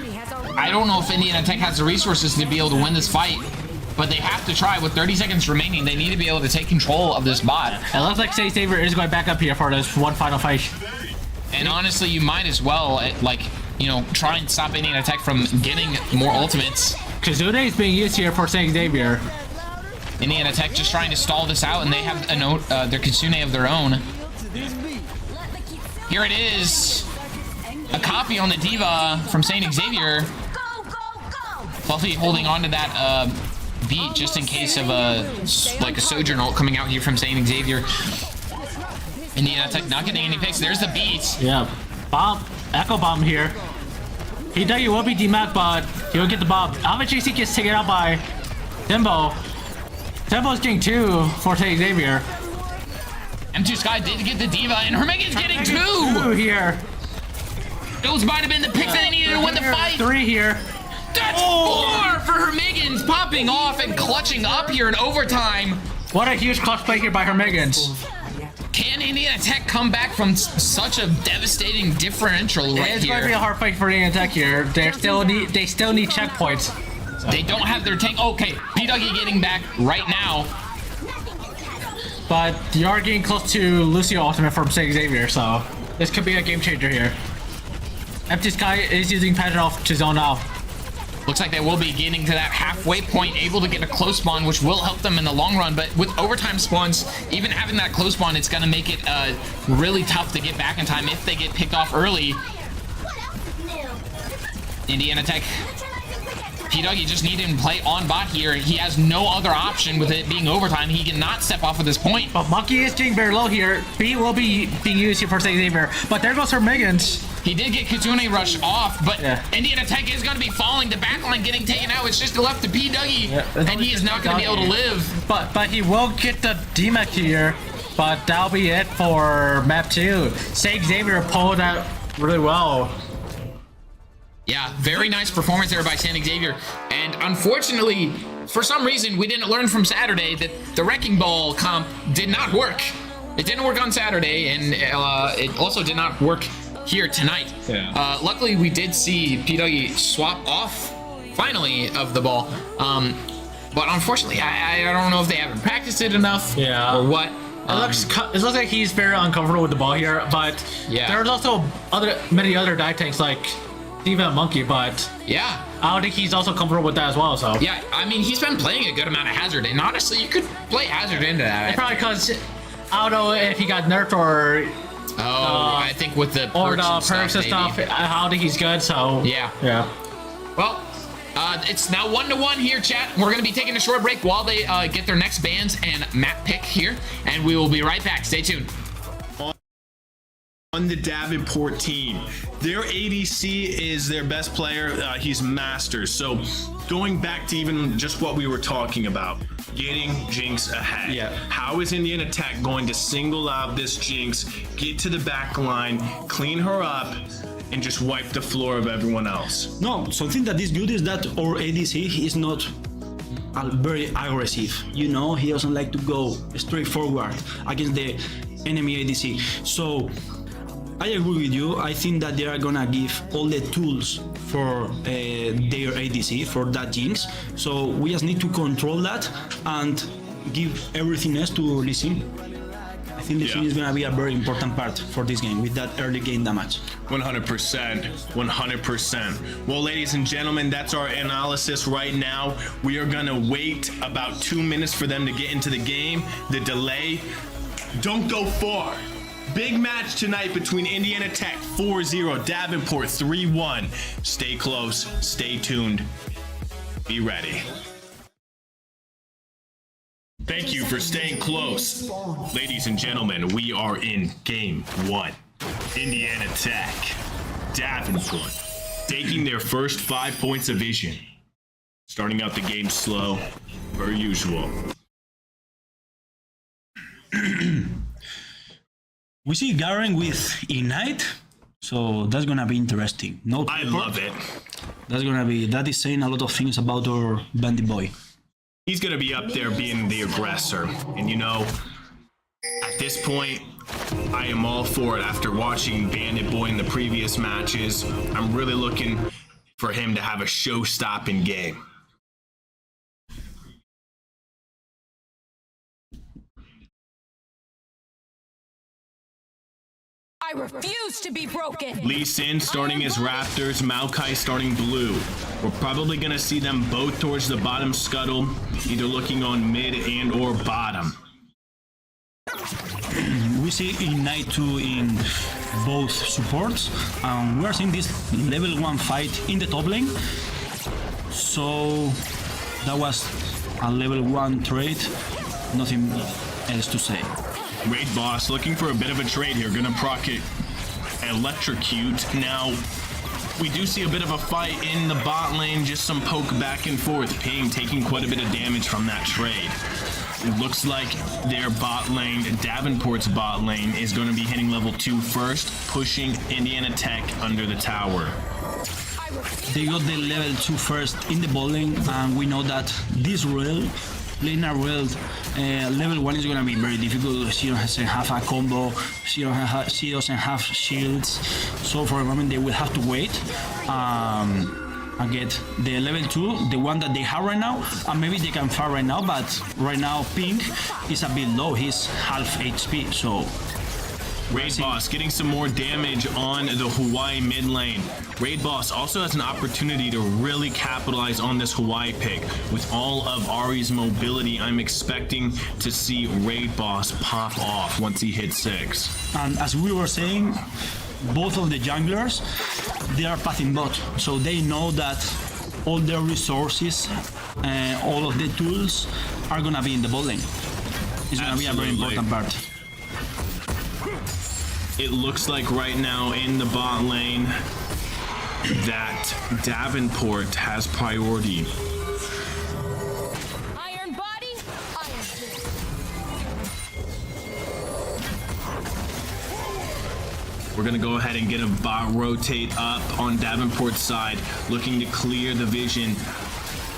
I don't know if Indiana Tech has the resources to be able to win this fight, but they have to try. With 30 seconds remaining, they need to be able to take control of this bot. It looks like St. Xavier is going back up here for this one final fight. And honestly, you might as well, like, you know, try and stop Indiana Tech from getting more ultimates. Kazune is being used here for St. Xavier. Indiana Tech just trying to stall this out, and they have their Kitsune of their own. Here it is. A copy on the Diva from St. Xavier. Fluffy holding on to that beat just in case of a Sojourn ult coming out here from St. Xavier. Indiana Tech not getting any picks. There's the beat. Yeah. Bomb. Echo bomb here. P. Dougie will be demacked, but he'll get the bomb. Alpha JC gets taken out by Timbo. Timbo's getting 2 for St. Xavier. M2 Sky did get the Diva, and Hermiggins getting 2 here. Those might have been the picks that they needed to win the fight. 3 here. That's 4 for Hermiggins, popping off and clutching up here in overtime. What a huge clutch play here by Hermiggins. Can Indiana Tech come back from such a devastating differential right It's going to be here? a hard fight for Indiana Tech here. They still need checkpoints. They don't have their tank. Okay, P. Dougie getting back right now. But you are getting close to Lucio ultimate from St. Xavier, so this could be a game changer here. Empty Sky is using Pattern off to zone out. Looks like they will be getting to that halfway point, able to get a close spawn, which will help them in the long run. But with overtime spawns, even having that close spawn, it's going to make it really tough to get back in time if they get picked off early. Indiana Tech. P. Dougie just needed him to play on bot here. He has no other option with it being overtime. He cannot step off at this point. But Monkey is getting very low here. B will be being used here for St. Xavier. But there goes Hermiggins. He did get Kitsune Rush off, but Indiana Tech is going to be falling. The backline getting taken out. It's just left to P. Dougie, and he is not going to be able to live. But he will get the DMAC here. But that'll be it for map 2. St. Xavier pulled out really well. Yeah, very nice performance there by St. Xavier. And unfortunately, for some reason, we didn't learn from Saturday that the Wrecking Ball comp did not work. It didn't work on Saturday, and it also did not work here tonight. Yeah. Luckily, we did see P. Dougie swap off, finally, of the ball. But unfortunately, I don't know if they haven't practiced it enough or what. It looks like he's very uncomfortable with the ball here, but there's also many other dive tanks like D.Va and Monkey, but Yeah. I don't think he's also comfortable with that as well. So Yeah, I mean, he's been playing a good amount of Hazard, and honestly, you could play Hazard into that. it's probably because I don't know if he got nerfed or I think with the perks and stuff. maybe. I don't think he's good. So Yeah. yeah. Well, it's now 1-1 here, chat. We're going to be taking a short break while they get their next bans and map pick here, and we will be right back. Stay tuned. On the Davenport team, their ADC is their best player. He's Masters. So going back to even just what we were talking about, getting Jinx ahead. Yeah. How is Indiana Tech going to single out this Jinx, get to the back line, clean her up, and just wipe the floor of everyone else? No, something that is good is that our ADC is not very aggressive. You know, he doesn't like to go straight forward against the enemy ADC. So I agree with you. I think that they are gonna give all the tools for their ADC, for that Jinx. So we just need to control that and give everything else to Lee Sin. I think Lee Sin is gonna be a very important part for this game with that early game damage. 100%. 100%. Well, ladies and gentlemen, that's our analysis right now. We are going to wait about 2 minutes for them to get into the game. The delay. Don't go far. Big match tonight between Indiana Tech 4-0, Davenport 3-1. Stay close, stay tuned, be ready. Thank you for staying close. Ladies and gentlemen, we are in game 1. Indiana Tech, Davenport, taking their first 5 points of vision. Starting out the game slow, per usual. We see Garen with Ignite, so that's gonna be interesting. No, I love it. That is saying a lot of things about our Bandit Boy. He's going to be up there being the aggressor. And you know, at this point, I am all for it. After watching Bandit Boy in the previous matches, I'm really looking for him to have a show-stopping game. I refuse to be broken. Lee Sin starting as Raptors, Maokai starting blue. We're probably going to see them both towards the bottom scuttle, either looking on mid and or bottom. We see Ignite 2 in both supports. We are seeing this level 1 fight in the top lane. So that was a level 1 trade. Nothing else to say. Raid Boss looking for a bit of a trade here. Gonna proc it. Electrocute. Now, we do see a bit of a fight in the bot lane. Just some poke back and forth. Ping taking quite a bit of damage from that trade. It looks like their bot lane, Davenport's bot lane, is going to be hitting level 2 first, pushing Indiana Tech under the tower. They got the level 2 first in the bot lane, and we know that this rail, laner rail, level 1 is going to be very difficult. She doesn't have a combo, she doesn't have shields, so for a moment they will have to wait and get the level 2, the one that they have right now, and maybe they can farm right now, but right now Pink is a bit low, he's half HP, so... Raid Boss getting some more damage on the Hawaii mid lane. Raid Boss also has an opportunity to really capitalize on this Hawaii pick. With all of Ari's mobility, I'm expecting to see Raid Boss pop off once he hits 6. And as we were saying, both of the junglers, they are pathing bot, so they know that all their resources, all of the tools are gonna be in the bot lane. It's gonna be a very important part. It looks like right now in the bot lane that Davenport has priority. Iron body, iron fist. We're gonna go ahead and get a bot rotate up on Davenport's side, looking to clear the vision.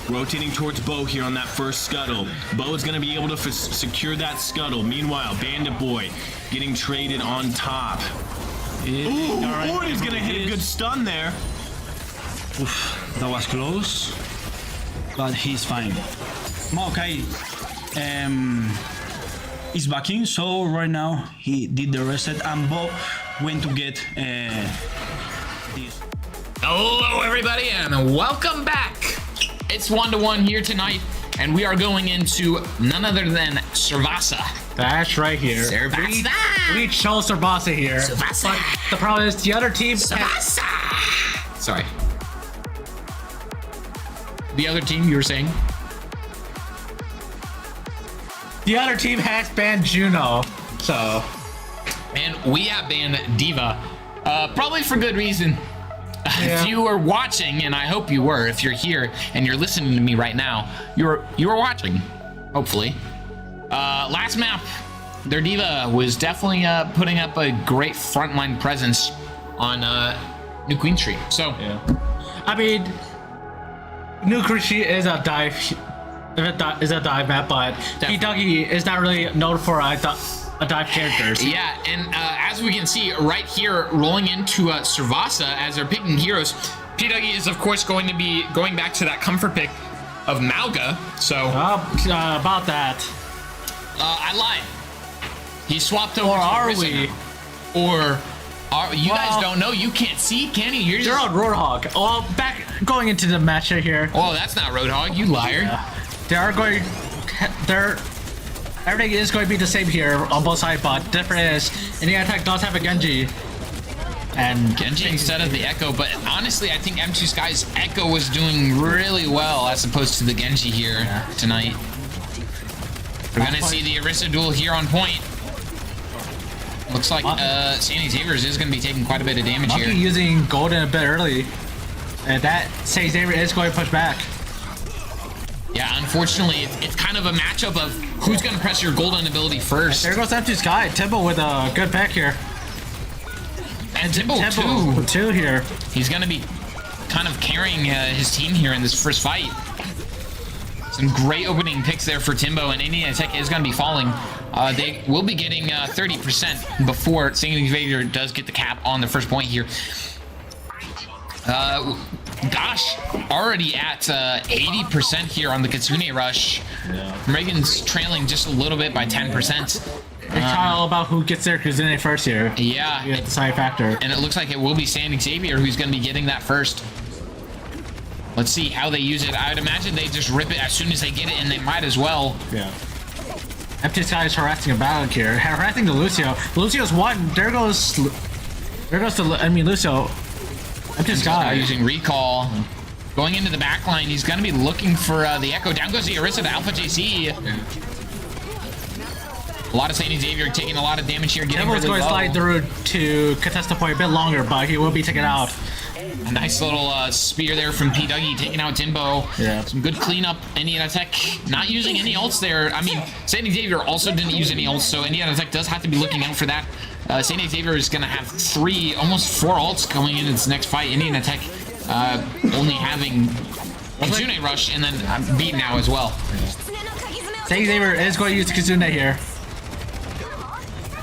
Rotating towards Bo here on that first scuttle. Bo is going to be able to secure that scuttle. Meanwhile, Bandit Boy getting traded on top. Ooh, Boyd is going to hit a good stun there. Oof, that was close, but he's fine. Maokai is backing, so right now he did the reset, and Bo went to get this. Hello, everybody, and welcome back. It's 1-to-1 here tonight, and we are going into none other than Servasa. That's right here. Servasa. We chose Servasa here. Servasa. But the problem is the other team. Servasa. Sorry. The other team, you were saying? The other team has banned Juno, so. And we have banned Diva, probably for good reason. Yeah. If you were watching, and I hope you were, if you're here and you're listening to me right now, you were watching, hopefully. Last map, their Diva was definitely putting up a great frontline presence on New Queen Street. So, Yeah. I mean, New Queen Street is a dive map, but P-Dougie is not really known for a dive characters. yeah, and as we can see right here, rolling into Servasa as they're picking heroes, P-Dougie is, of course, going to be going back to that comfort pick of Mauga. So, About that. I lied. He swapped over Or to are Arisen. we? Or are you guys Well- don't know? You can't see, can you? You're They're just... on Roadhog. Well, going into the match right here. Oh, that's not Roadhog, you liar. Everything is going to be the same here on both sides, but different is Indiana Tech does have a Genji. And Genji instead of the Echo, but honestly, I think M2 Sky's Echo was doing really well as opposed to the Genji here tonight. We're gonna see the Orisa duel here on point. Looks like Sandy Xavier is gonna be taking quite a bit of damage Monkey here. using Golden a bit early. And that Sandy Xavier is going to push back. Yeah, unfortunately, it's kind of a matchup of who's gonna press your golden ability first. There goes M2 Sky. Timbo with a good pick here. And Timbo Timbo too. Here. He's gonna be kind of carrying his team here in this first fight. Some great opening picks there for Timbo, and Indiana Tech is gonna be falling. They will be getting 30% before Sandy Xavier does get the cap on the first point here. Gosh, already at 80% here on the Kitsune Rush. Yeah. Reagan's trailing just a little bit by 10%. It's all about who gets there Kitsune first here. Yeah. You get the side factor. And it looks like it will be Sandy Xavier who's going to be getting that first. Let's see how they use it. I would imagine they just rip it as soon as they get it, and they might as well. Yeah. Empty Sky is harassing a battle here. Harassing the Lucio. Lucio's one. There goes Lucio. Empty Sky using recall. Going into the back line, he's going to be looking for the Echo. Down goes the Orisa to Alpha JC. A lot of Sandy Xavier taking a lot of damage here. Getting Timbo's really going to low. slide through to contest the point a bit longer, but he will be taken out. A nice little spear there from P-Dougie taking out Timbo. Yeah. Some good cleanup. Indiana Tech not using any ults there. I mean, Sandy Xavier also didn't use any ults, so Indiana Tech does have to be looking out for that. Sandy Xavier is going to have almost four ults going into this next fight. Indiana Tech only having Kitsune Rush and then beat now as well. Sandy Xavier is going to use Kitsune here.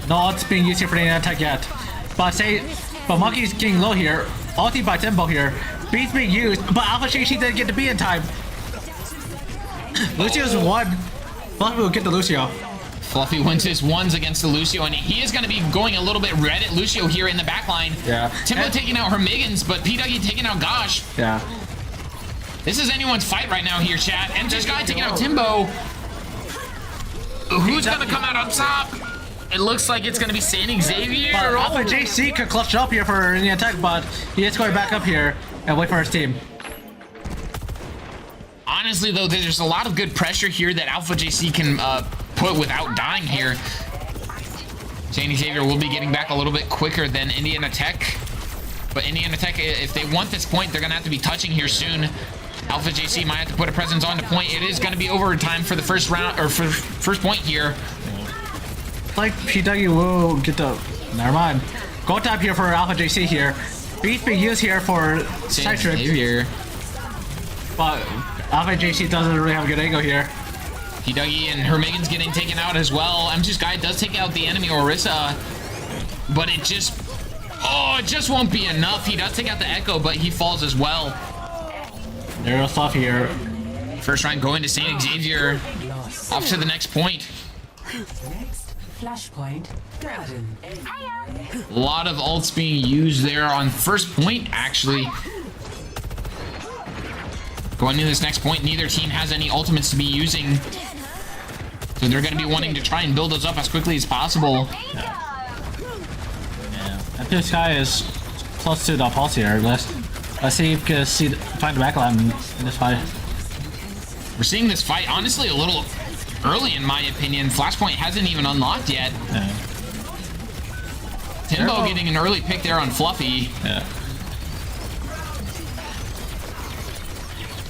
No ults being used here for Indiana Tech yet. But Monkey's getting low here. Ulti by Timbo here. Beat's being used, but Alpha Shishi didn't get to be in time. Lucio's one. Fluffy will get the Lucio. Fluffy wins his ones against the Lucio, and he is going to be going a little bit red at Lucio here in the back line. Yeah. Timbo taking out Hermigans, but P-Dougie taking out Gosh. Yeah. This is anyone's fight right now here, chat. And just guy taking out Timbo. Who's going to come out on top? It looks like it's going to be Sandy Xavier. But Alpha JC could clutch up here for Indiana Tech, but he is going back up here and wait for his team. Honestly, though, there's a lot of good pressure here that Alpha JC can put without dying here. Sandy Xavier will be getting back a little bit quicker than Indiana Tech. But Indiana Tech, if they want this point, they're going to have to be touching here soon. Alpha JC might have to put a presence on the point. It is going to be overtime for the first round, or for first point here. Like P-Dougie will get the... Never mind. Go tap here for Alpha JC here. Beat's being used here for side trip. Xavier. But Alpha JC doesn't really have a good angle here. P-Dougie and Hermigans getting taken out as well. M2 Sky does take out the enemy Orisa, but it just won't be enough. He does take out the Echo, but he falls as well. There's stuff here. First round going to St. Xavier. Off to the next point. Flashpoint garden. A lot of ults being used there on first point, actually. Going to this next point, neither team has any ultimates to be using. So they're going to be wanting to try and build those up as quickly as possible. Yeah. And this guy is close to the pulse here. Let's see if we can find the backline in this fight. We're seeing this fight, honestly, a little early in my opinion. Flashpoint hasn't even unlocked yet. Yeah. Timbo getting an early pick there on Fluffy. Yeah.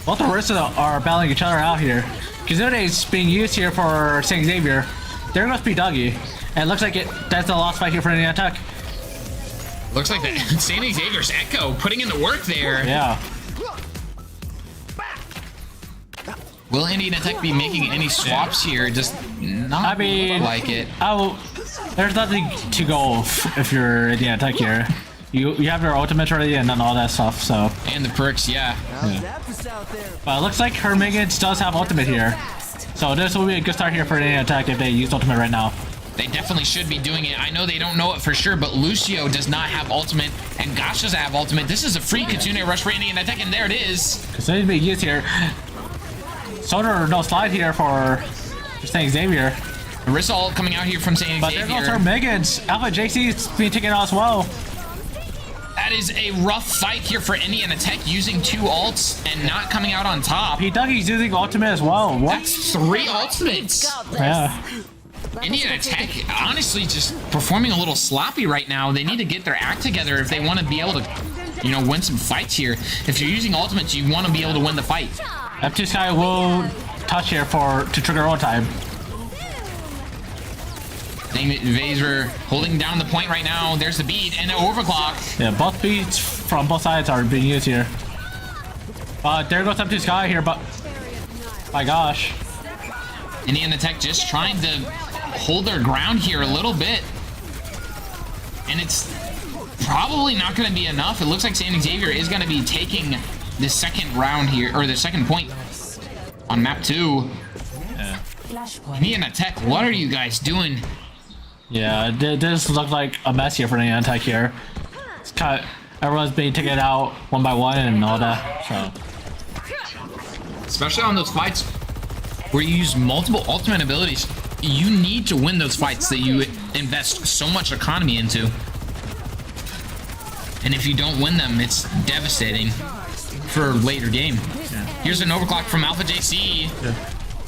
Both the Orisa are battling each other out here. Kizune is being used here for St. Xavier. There must be Dougie. And it looks like that's the last fight here for Indiana Tech. Looks like St. Xavier's Echo putting in the work there. Yeah. Will Indiana Tech be making any swaps here? Just not like it. There's nothing to go if you're Indiana Tech here. You have your ultimate already and then all that stuff, so. And the perks, yeah. But it looks like her minions does have ultimate here. So this will be a good start here for Indiana Tech if they use ultimate right now. They definitely should be doing it. I know they don't know it for sure, but Lucio does not have ultimate, and Gosh does have ultimate. This is a free Kitsune rush for Indiana Tech, and there it is. Kitsune's being used here. Soda no slide here for St. Xavier. Orisa ult coming out here from St. But Xavier. there goes her minions. Alpha JC is being taken out as well. That is a rough fight here for Indiana Tech, using 2 ults and not coming out on top. Dougie's using ultimate as well. What? That's 3 ultimates. Yeah. Indiana Tech, honestly, just performing a little sloppy right now. They need to get their act together if they want to be able to, you know, win some fights here. If you're using ultimates, you want to be able to win the fight. F2 Sky will touch here to trigger all time. Xavier holding down the point right now. There's the beat and the overclock. Yeah, both beats from both sides are being used here. There goes F2 Sky here, but my gosh. Indiana Tech just trying to hold their ground here a little bit. And it's probably not going to be enough. It looks like St. Xavier is going to be taking the second round here, or the second point on map 2. Yeah. Indiana Tech, what are you guys doing? Yeah, this looks like a mess here for Indiana Tech here. It's kind of, everyone's being taken out one by one and all that. So. Especially on those fights where you use multiple ultimate abilities, you need to win those fights that you invest so much economy into. And if you don't win them, it's devastating for a later game. Yeah. Here's an overclock from Alpha JC. Yeah.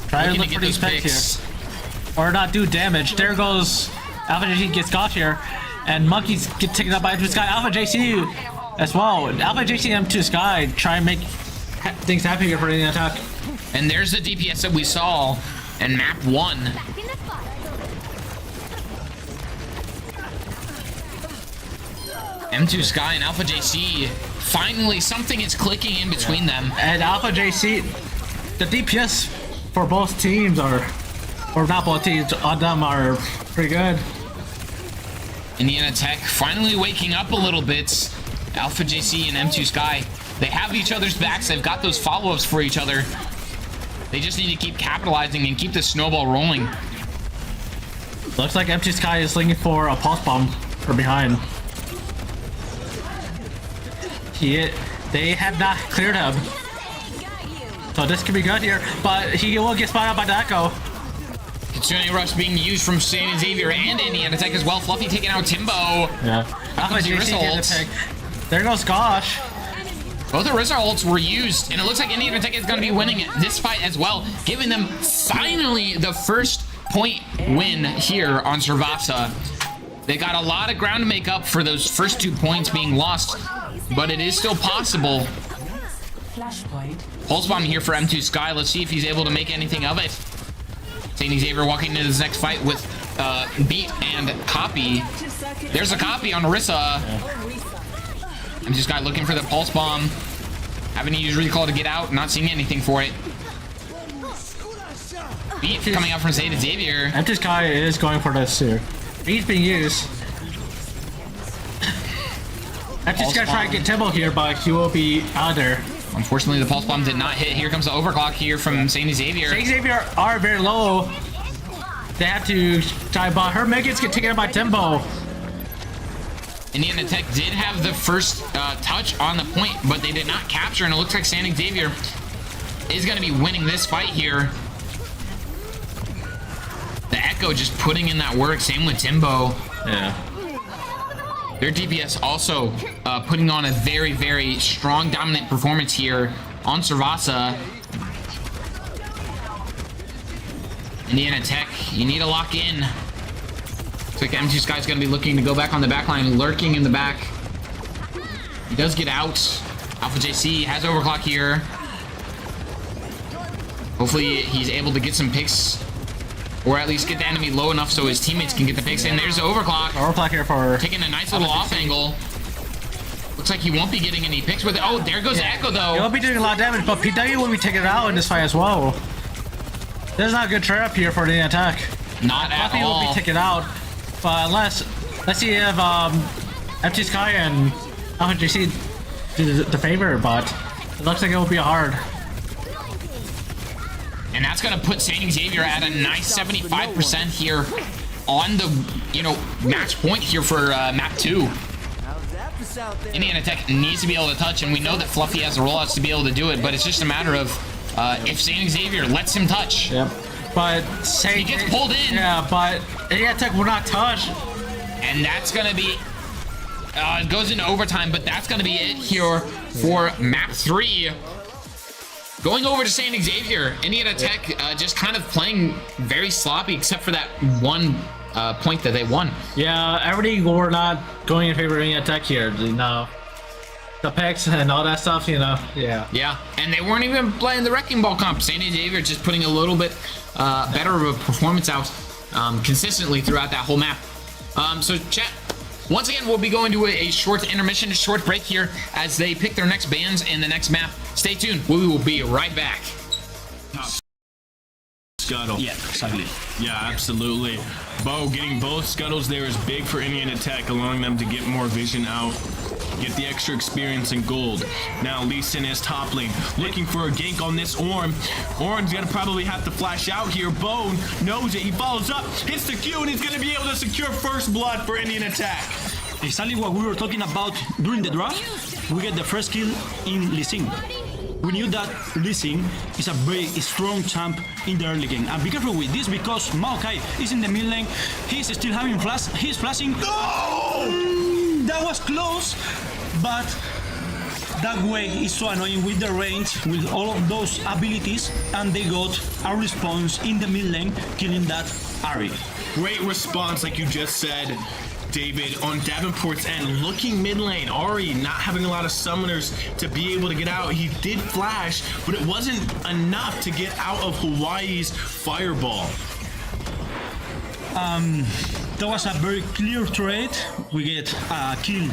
Try to look for these picks here. Or not do damage. There goes Alpha JC gets got here. And Monkeys get taken up by M2 Sky. Alpha JC as well. Alpha JC and M2 Sky try and make things happen here for the attack. And there's the DPS that we saw in map 1. M2 Sky and Alpha JC. Finally, something is clicking in between them. And Alpha JC, the DPS for both teams are, or not both teams, on them are pretty good. Indiana Tech finally waking up a little bit. Alpha JC and M2 Sky, they have each other's backs. They've got those follow-ups for each other. They just need to keep capitalizing and keep the snowball rolling. Looks like M2 Sky is looking for a pulse bomb from behind. They have not cleared him. So this could be good here, but he will get spotted out by the Echo. Kitsune Rush being used from St. Xavier and Indiana Tech as well. Fluffy taking out Timbo. Yeah. There goes Gosh. Both Orisa ults were used, and it looks like Indiana Tech is going to be winning this fight as well, giving them finally the first point win here on Servasa. They got a lot of ground to make up for those first 2 points being lost, but it is still possible. Pulse bomb here for M2 Sky. Let's see if he's able to make anything of it. St. Xavier walking into this next fight with Beat and Copy. There's a Copy on Orisa. M2 Sky looking for the pulse bomb. Having to use recall to get out. Not seeing anything for it. Beat coming out from St. Xavier. M2 Sky is going for this here. Beat's being used. M2 Sky trying to get Timbo here, but he will be out there. Unfortunately, the pulse bomb did not hit. Here comes the overclock here from St. Xavier. St. Xavier are very low. They have to try, but her minions get taken out by Timbo. Indiana Tech did have the first touch on the point, but they did not capture, and it looks like St. Xavier is going to be winning this fight here. The Echo just putting in that work. Same with Timbo. Yeah. Their DPS also putting on a very, very strong, dominant performance here on Servasa. Indiana Tech, you need to lock in. Looks like MG Sky's going to be looking to go back on the back line, lurking in the back. He does get out. Alpha JC has overclock here. Hopefully he's able to get some picks, or at least get the enemy low enough so his teammates can get the picks in. There's the overclock. Overclock here for taking a nice little off angle. Looks like he won't be getting any picks with it. Oh, there goes Echo though. He won't be doing a lot of damage, but PW will be taking it out in this fight as well. This is not a good trade up here for the attack. Not at Fluffy all. will be taken out, but let's see if MT Sky and Alpha JC do the favor, but it looks like it will be hard. And that's going to put St. Xavier at a nice 75% here on the, match point here for map 2. Indiana Tech needs to be able to touch, and we know that Fluffy has the rollouts to be able to do it, but it's just a matter of if St. Xavier lets him touch. Yep. But he gets pulled in. Yeah, but Indiana Tech will not touch. And that's going to be... it goes into overtime, but that's going to be it here for map 3. Going over to St. Xavier, Indiana Tech just kind of playing very sloppy, except for that one point that they won. Yeah, everything were not going in favor of Indiana Tech here. The picks and all that stuff, yeah. Yeah, and they weren't even playing the Wrecking Ball comp. St. Xavier just putting a little bit better of a performance out consistently throughout that whole map. So chat, once again, we'll be going to a short intermission, a short break here as they pick their next bands in the next map. Stay tuned. We will be right back. Scuttle. Yeah, exactly. Yeah, absolutely. Bo getting both scuttles there is big for Indiana Tech, allowing them to get more vision out, get the extra experience in gold. Now Lee Sin is top lane, looking for a gank on this Ornn. Ornn's gonna probably have to flash out here. Bo knows it. He follows up, hits the Q, and he's gonna be able to secure first blood for Indiana Tech. Exactly what we were talking about during the draft. We get the first kill in Lee Sin. We knew that Lee Sin is a very strong champ in the early game. And be careful with this because Maokai is in the mid lane. He's still having flash. He's flashing. No! That was close, but that way is so annoying with the range, with all of those abilities, and they got a response in the mid lane, killing that Ari. Great response, like you just said, David, on Davenport's end, looking mid lane. Ari not having a lot of summoners to be able to get out. He did flash, but it wasn't enough to get out of Hawaii's fireball. That was a very clear trade. We get a kill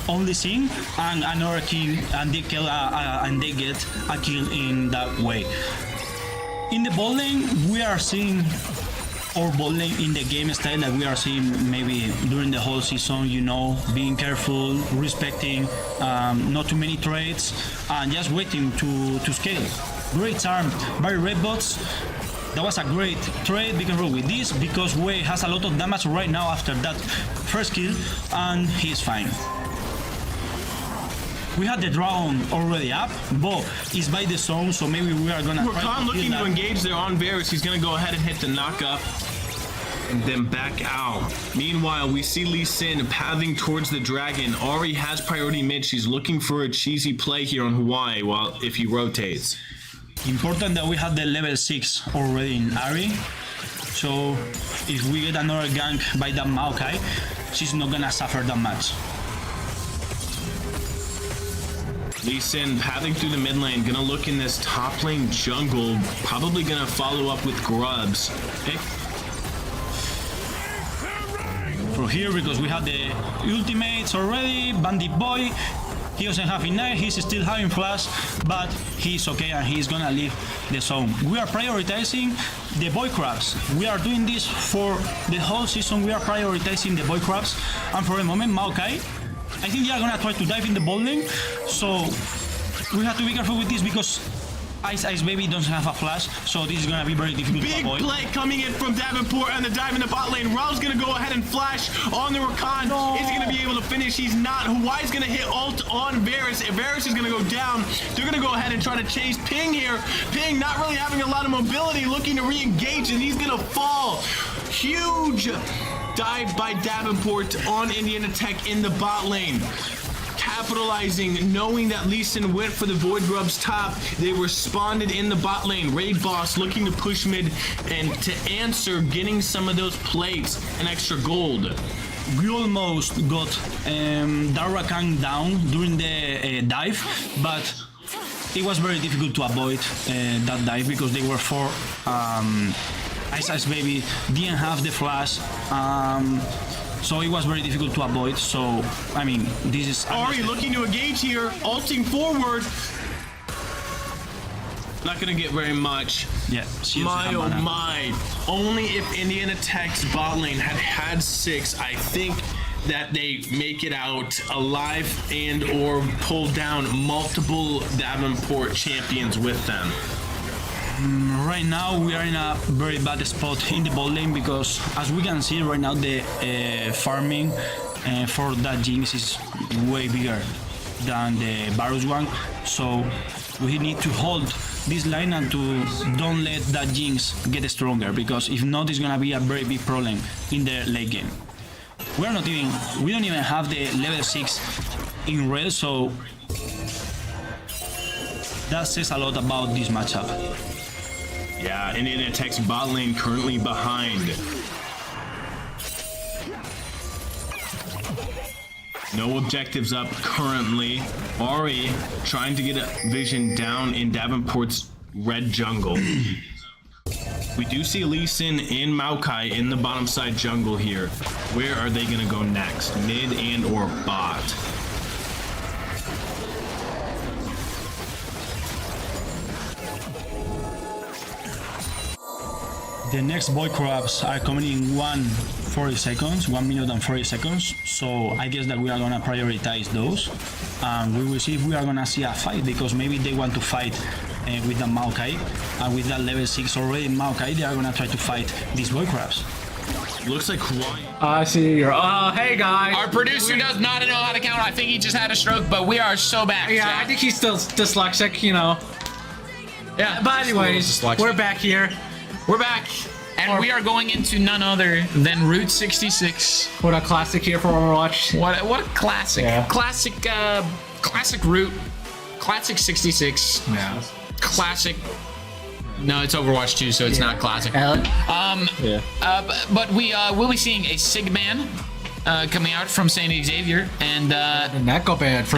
on Lee Sin and another kill, and they kill and they get a kill in that way. In the bot lane, we are seeing our bot lane in the game style that we are seeing maybe during the whole season, being careful, respecting not too many trades, and just waiting to scale. Great charm by Redbots. That was a great trade. Be careful with this because Wei has a lot of damage right now after that first kill, and he's fine. We had the dragon already up. Bo is by the zone, so maybe we are gonna. Rakan looking to engage there on Varus. He's gonna go ahead and hit the knockup and then back out. Meanwhile, we see Lee Sin pathing towards the dragon. Ari has priority mid. She's looking for a cheesy play here on Hawaii if he rotates. Important that we have the level 6 already in Ari. So if we get another gank by that Maokai, she's not gonna suffer that much. Lee Sin pathing through the mid lane, gonna look in this top lane jungle, probably gonna follow up with grubs. Okay. From here, because we have the ultimates already, Bandit Boy, he doesn't have enough, he's still having flash, but he's okay and he's gonna leave the zone. We are prioritizing the boy crabs. We are doing this for the whole season, we are prioritizing the boy crabs, and for the moment, Maokai, I think they are gonna try to dive in the bot lane, so we have to be careful with this because Ice Baby doesn't have a flash, so this is gonna be very difficult to Big avoid. play coming in from Davenport and the dive in the bot lane. Rel's gonna go ahead and flash on the Rakan. Is he gonna be able to finish? He's not. Hawaii's gonna hit ult on Varus. If Varus is gonna go down, they're gonna go ahead and try to chase Ping here. Ping not really having a lot of mobility, looking to re-engage, and he's gonna fall. Huge dive by Davenport on Indiana Tech in the bot lane. Capitalizing, knowing that Lee Sin went for the Void Grub's top, they responded in the bot lane. Raid Boss looking to push mid and to answer, getting some of those plates and extra gold. We almost got Darrakan down during the dive, but it was very difficult to avoid that dive because they were four. Ice Baby didn't have the flash, so it was very difficult to avoid. So, I mean, this is... Ari looking to engage here, ulting forward. Not gonna get very much. Yeah, My oh my. Only if Indiana Tech's bot lane had 6, I think that they make it out alive and or pull down multiple Davenport champions with them. Right now we are in a very bad spot in the bot lane because, as we can see right now, the farming for that Jinx is way bigger than the Varus one. So we need to hold this line and to don't let that Jinx get stronger, because if not, it's gonna be a very big problem in the late game. We don't even have the level 6 in red, so that says a lot about this matchup. Yeah, Indiana Tech's bot lane currently behind. No objectives up currently. Ari trying to get a vision down in Davenport's red jungle. We do see Lee Sin and Maokai in the bottom side jungle here. Where are they gonna go next? Mid and or bot? The next boy crabs are coming in 1 minute and 40 seconds. So I guess that we are gonna prioritize those. And we will see if we are gonna see a fight, because maybe they want to fight with the Maokai. And with that level 6 already Maokai, they are gonna try to fight these boy crabs. Looks like Hawaii. I see your. Oh, hey guys. Our producer does not know how to count. I think he just had a stroke, but we are so back. Yeah, Jack. I think he's still dyslexic, you know. Yeah. But anyways, dyslexic. we're back here. We're back, and we are going into none other than Route 66. What a classic here for Overwatch. What a classic. Yeah. Classic Route. Classic 66. Yeah. Classic. No, it's Overwatch 2, so it's not classic. But we will be seeing a Sigman coming out from St. Xavier and An Echo Band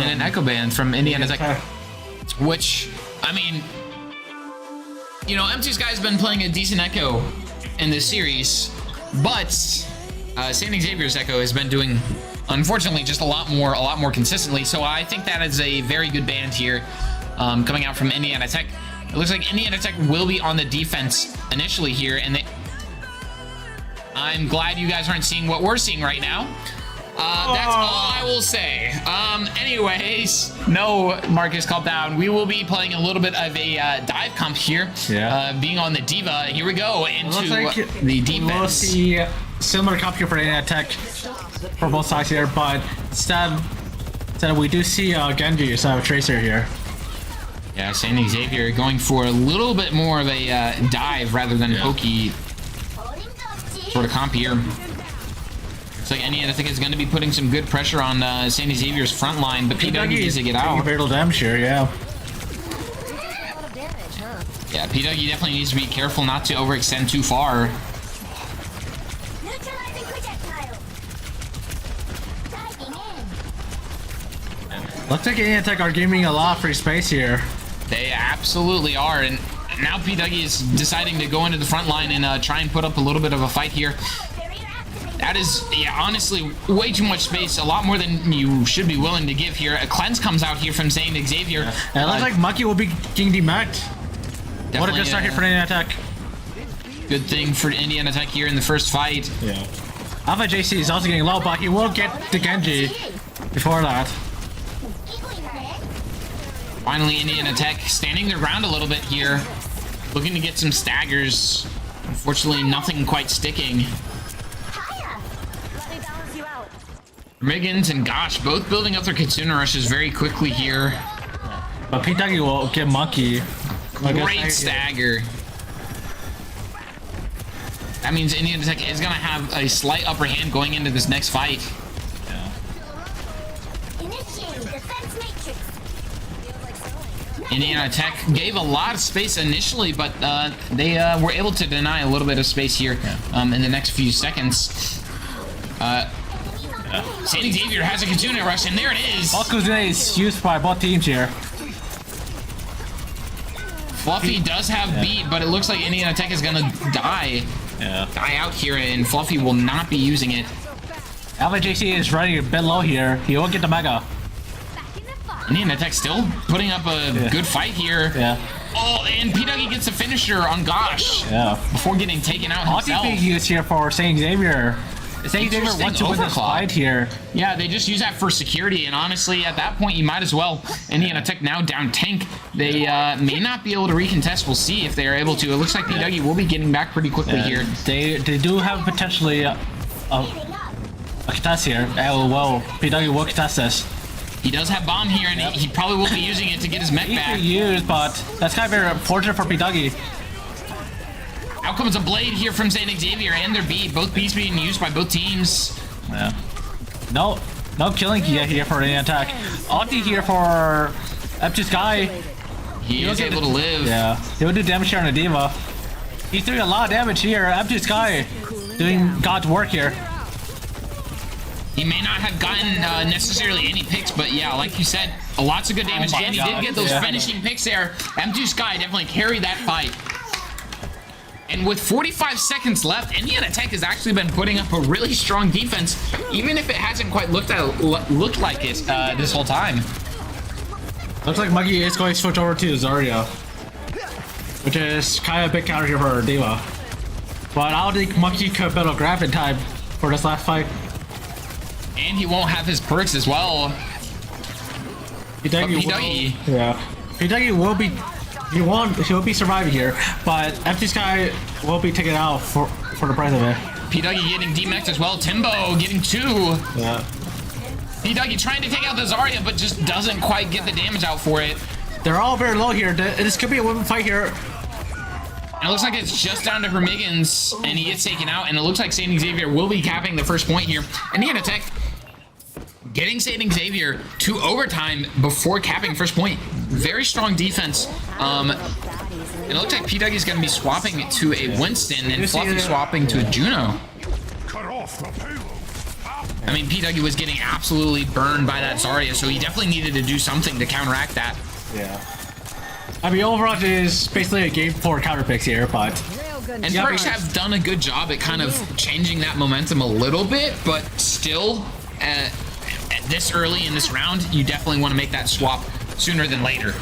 from Indiana Tech. Which, I mean, you know, Empty Sky's been playing a decent Echo in this series, but St. Xavier's Echo has been doing, unfortunately, just a lot more consistently. So I think that is a very good band here, coming out from Indiana Tech. It looks like Indiana Tech will be on the defense initially here, and I'm glad you guys aren't seeing what we're seeing right now. That's all I will say. Anyways, no, Marcus, calm down. We will be playing a little bit of a dive comp here. Yeah. Being on the Diva. Here we go into Like the we'll defense. see similar comp here for Indiana Tech for both sides here, but instead we do see Genji instead of Tracer here. Yeah, St. Xavier going for a little bit more of a dive rather than pokey sort of comp here. Looks like Indiana, I think, is going to be putting some good pressure on St. Xavier's front line, but P-Duggy needs to get out. Very little damage here, yeah. Yeah, P-Duggy definitely needs to be careful not to overextend too far. Looks like Indiana Tech are giving a lot of free space here. They absolutely are, and now P-Duggy is deciding to go into the front line and try and put up a little bit of a fight here. That is, yeah, honestly, way too much space. A lot more than you should be willing to give here. A cleanse comes out here from St. Xavier. Yeah. And it looks like Monkey will be getting demacked. What a good start here for Indiana Tech. Good thing for Indiana Tech here in the first fight. Yeah. Alpha JC is also getting low, but he will get the Genji before that. Finally, Indiana Tech standing their ground a little bit here. Looking to get some staggers. Unfortunately, nothing quite sticking. Miggins and Gosh both building up their Kitsune rushes very quickly here. But Pitagi will get Monkey. Great stagger. That means Indiana Tech is going to have a slight upper hand going into this next fight. Indiana Tech gave a lot of space initially, but they were able to deny a little bit of space here in the next few seconds. St. Xavier has a Kitsune rush, and there it is. All Kitsune is used by both teams here. Fluffy does have beat, but it looks like Indiana Tech is going to die out here, and Fluffy will not be using it. Alpha JC is running a bit low here. He won't get the Mega. Indiana Tech still putting up a good fight here. Oh, and P. Dougie gets the finisher on Gosh. Before getting taken out himself. Being used here for St. Xavier. St. Xavier wants to win this fight here. Yeah, they just use that for security, and honestly, at that point, you might as well. Indiana Tech now down tank. They may not be able to recontest. We'll see if they are able to. It looks like P. Dougie will be getting back pretty quickly here. They do have potentially a contest here. Well, P. Dougie will contest this. He does have bomb here, and he probably will be using it to get his mech back. Used, but that's kind of very unfortunate for P. Dougie. Out comes a blade here from St. Xavier and their beat. Both beats being used by both teams. No killing yet here for the attack. Ulti here for Empty Sky. He is able to live. He will do damage here on the Diva. He's doing a lot of damage here. Empty Sky doing God's work here. He may not have gotten necessarily any picks, but yeah, like you said, lots of good damage. And he did get those finishing picks there. M2 Sky definitely carried that fight. And with 45 seconds left, Indiana Tech has actually been putting up a really strong defense, even if it hasn't quite looked like it this whole time. Looks like Monkey is going to switch over to Zarya, which is kind of a big counter here for Diva. But I don't think Monkey could build a grab in time for this last fight. And he won't have his perks as well. P-Dougie will be... He'll be surviving here, but Empty Sky will be taken out for the price of it. P. Dougie getting DMX as well. Timbo getting 2. P. Dougie trying to take out the Zarya, but just doesn't quite get the damage out for it. They're all very low here. This could be a women fight here. And it looks like it's just down to Hermiggins, and he gets taken out, and it looks like St. Xavier will be capping the first point here. Indiana Tech getting St. Xavier to overtime before capping first point. Very strong defense. And it looks like P. Dougie's going to be swapping it to a Winston, and Fluffy swapping to a Juno. I mean, P. Dougie was getting absolutely burned by that Zarya, so he definitely needed to do something to counteract that. I mean, Overwatch is basically a game for counter picks here, but... And Perks have done a good job at kind of changing that momentum a little bit, but still, at this early in this round, you definitely want to make that swap sooner than later.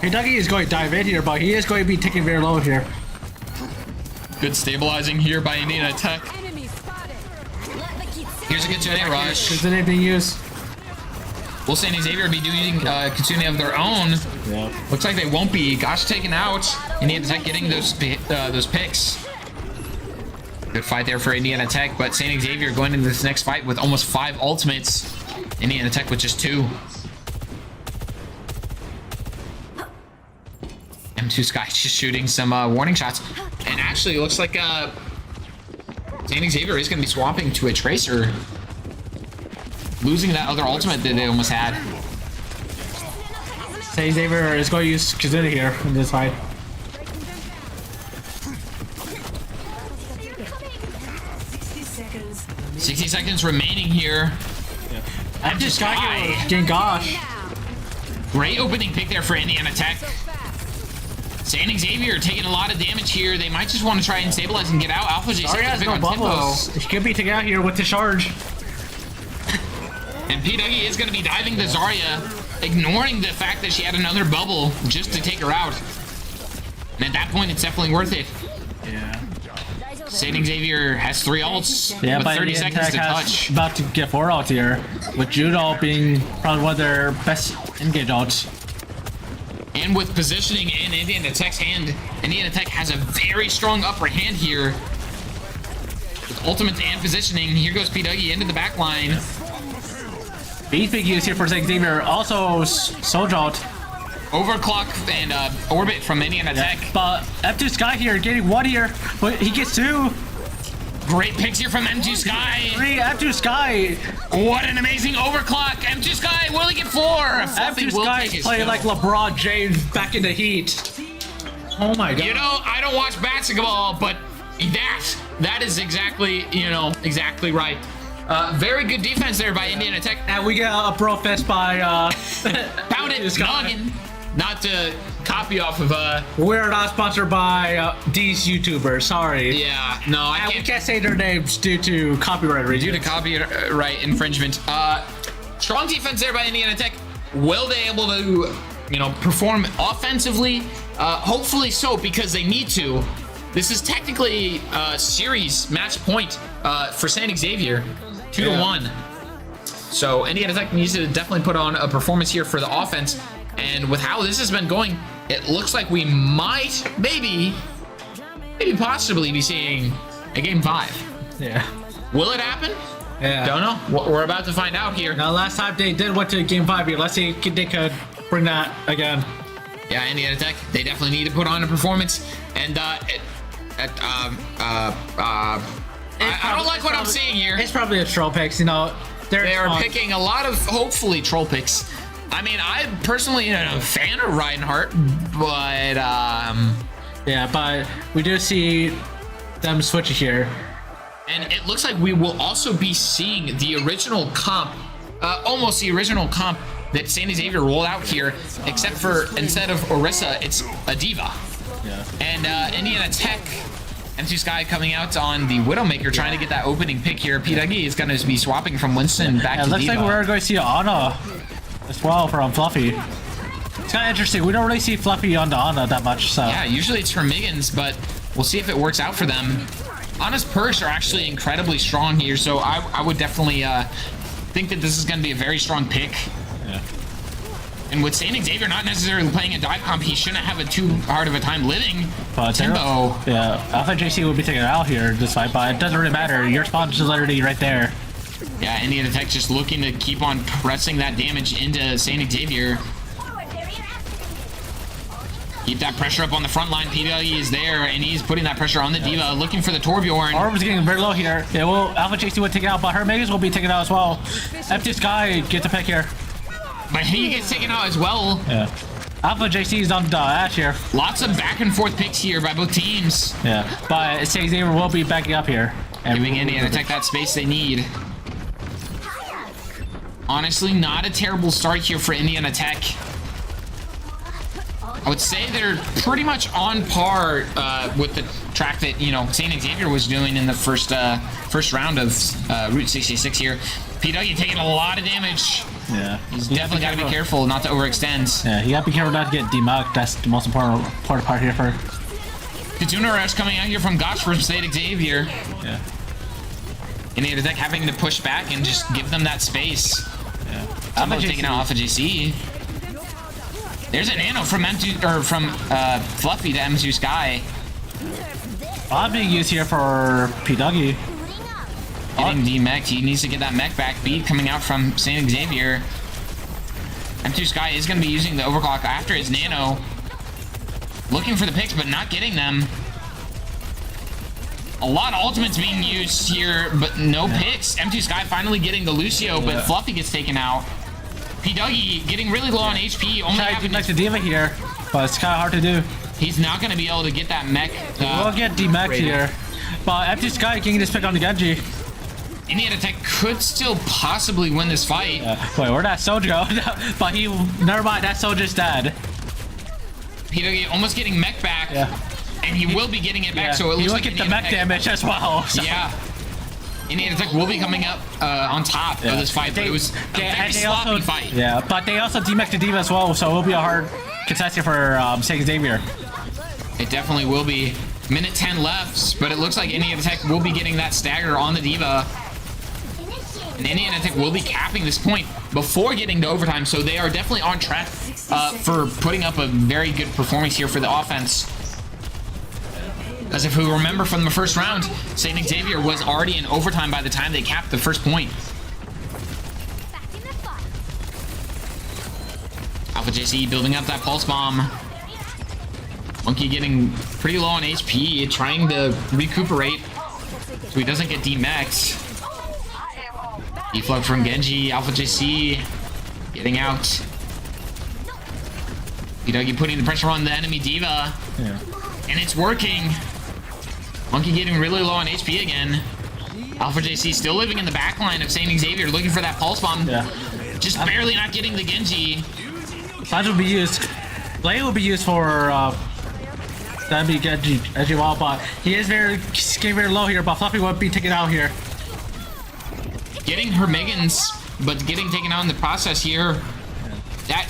P. Dougie is going to dive in here, but he is going to be taking very low here. Good stabilizing here by Indiana Tech. Here's a Kitsune rush. Kitsune being used. Will St. Xavier be doing Kitsune of their own? Looks like they won't be. Gosh, taken out. Indiana Tech getting those picks. Good fight there for Indiana Tech, but St. Xavier going into this next fight with almost 5 ultimates. Indiana Tech with just 2. M2 Sky just shooting some warning shots. And actually, it looks like St. Xavier is going to be swapping to a Tracer. Losing that other ultimate that they almost had. St. Xavier is going to use Kitsune here in this fight. Seconds. 60 seconds remaining here. I'm just getting Gosh. Great opening pick there for Indiana Tech. St. Xavier taking a lot of damage here. They might just want to try and stabilize and get out. Alpha J has no bubble. He could be taken out here with the charge. And P. Dougie is going to be diving the Zarya, ignoring the fact that she had another bubble just to take her out. And at that point, it's definitely worth it. St. Xavier has 3 ults with 30 seconds to touch. About to get 4 ults here, with Judo being probably one of their best engage ults. And with positioning in Indiana Tech's hand, Indiana Tech has a very strong upper hand here. With ultimates and positioning, here goes P. Dougie into the back line. Beast being used here for Xavier. Also, Sojout. Overclock and Orbit from Indiana Tech. But F2 Sky here getting 1 here, but he gets 2. Great picks here from M2 Sky. 3 F2 Sky. What an amazing overclock. M2 Sky will he get 4? F2 Sky is playing like LeBron James back in the heat. Oh my god. You know, I don't watch basketball, but that is exactly, exactly right. Very good defense there by Indiana Tech. And we got a bro fest by Found it, noggin. Not to copy off of We're not sponsored by these YouTubers, sorry. Yeah, no, I we can't say their names due to copyright reasons. Due to copyright infringement. Strong defense there by Indiana Tech. Will they able to, perform offensively? Hopefully so, because they need to. This is technically a series match point for San Xavier, 2-1. So Indiana Tech needs to definitely put on a performance here for the offense. And with how this has been going, it looks like we might, maybe possibly be seeing a game 5. Yeah. Will it happen? Yeah. Don't know. We're about to find out here. Now, last time they did went to game 5 here. Let's see if they could bring that again. Yeah, Indiana Tech, they definitely need to put on a performance. And I don't like what I'm seeing here. It's probably a troll picks, They are picking a lot of, hopefully, troll picks. I mean, I'm personally a fan of Reinhardt, but yeah, but we do see them switch here. And it looks like we will also be seeing the original comp, almost the original comp that San Xavier rolled out here, except for instead of Orisa, it's a Diva. Yeah. And Indiana Tech, M2 Sky coming out on the Widowmaker, trying to get that opening pick here. P. Dougie is going to be swapping from Winston back to It looks Diva. like we're going to see Ana as well from Fluffy. It's kind of interesting. We don't really see Fluffy on the Ana that much, so. Yeah, usually it's for Miggins, but we'll see if it works out for them. Ana's perks are actually incredibly strong here, so I would definitely think that this is going to be a very strong pick. Yeah. And with San Xavier not necessarily playing a dive comp, he shouldn't have too hard of a time living. But Tempo. Yeah, Alpha JC would be taking it out here this fight, but it doesn't really matter. Your spawn is already right there. Yeah, Indiana Tech just looking to keep on pressing that damage into San Xavier. Keep that pressure up on the front line. P. Dougie is there, and he's putting that pressure on the Diva, looking for the Torbjorn. Orb's getting very low here. Yeah, well, Alpha JC would take it out, but her Megas will be taken out as well. Empty Sky gets a pick here. But he gets taken out as well. Yeah. Alpha JC is on the Ash here. Lots of back and forth picks here by both teams. Yeah, but Xavier will be backing up here. Giving Indiana Tech that space they need. Honestly, not a terrible start here for Indiana Tech. I would say they're pretty much on par with the track that, St. Xavier was doing in the first round of Route 66 here. P. Dougie taking a lot of damage. Yeah. He's definitely got to be careful not to overextend. Yeah, you got to be careful not to get demucked. That's the most important part here for... Katuna Rush coming out here from Gosh from St. Xavier. Yeah. Indiana Tech having to push back and just give them that space. Yeah. Alpha taking out Alpha JC. There's a nano from M2 or from Fluffy to M2 Sky. I'm being used here for P. Dougie. Getting D-mech. He needs to get that mech back. Beat coming out from St. Xavier. M2 Sky is going to be using the overclock after his nano. Looking for the picks, but not getting them. A lot of ultimates being used here, but no picks. M2 Sky finally getting the Lucio, but Fluffy gets taken out. P. Dougie getting really low on HP. Only having like the Diva here, but it's kind of hard to do. He's not going to be able to get that mech. We'll get D-mech here. But M2 Sky getting this pick on the Genji. Indiana Tech could still possibly win this fight. Wait, where'd that Soldier go? But never mind, that Soldier's dead. P. Dougie almost getting mech back. Yeah. And he will be getting it back, so it looks like Indiana Tech the mech damage as well. So. Yeah. Indiana Tech will be coming up on top of this fight, but it was a very sloppy fight. Yeah, but they also demech the Diva as well, so it will be a hard contest here for St. Xavier. It definitely will be. Minute 10 left, but it looks like Indiana Tech will be getting that stagger on the Diva. And Indiana Tech will be capping this point before getting to overtime, so they are definitely on track for putting up a very good performance here for the offense. As if we remember from the first round, St. Xavier was already in overtime by the time they capped the first point. Alpha JC building up that pulse bomb. Monkey getting pretty low on HP, trying to recuperate so he doesn't get demexed. Deflug from Genji, Alpha JC getting out. Dougie putting the pressure on the enemy Diva. Yeah. And it's working. Monkey getting really low on HP again. Alpha JC still living in the back line of St. Xavier, looking for that pulse bomb. Yeah. Just barely not getting the Genji. Flash will be used. Blade will be used for that'd be Genji as well, but he's getting very low here, but Fluffy won't be taken out here. Getting her Megans, but getting taken out in the process here. That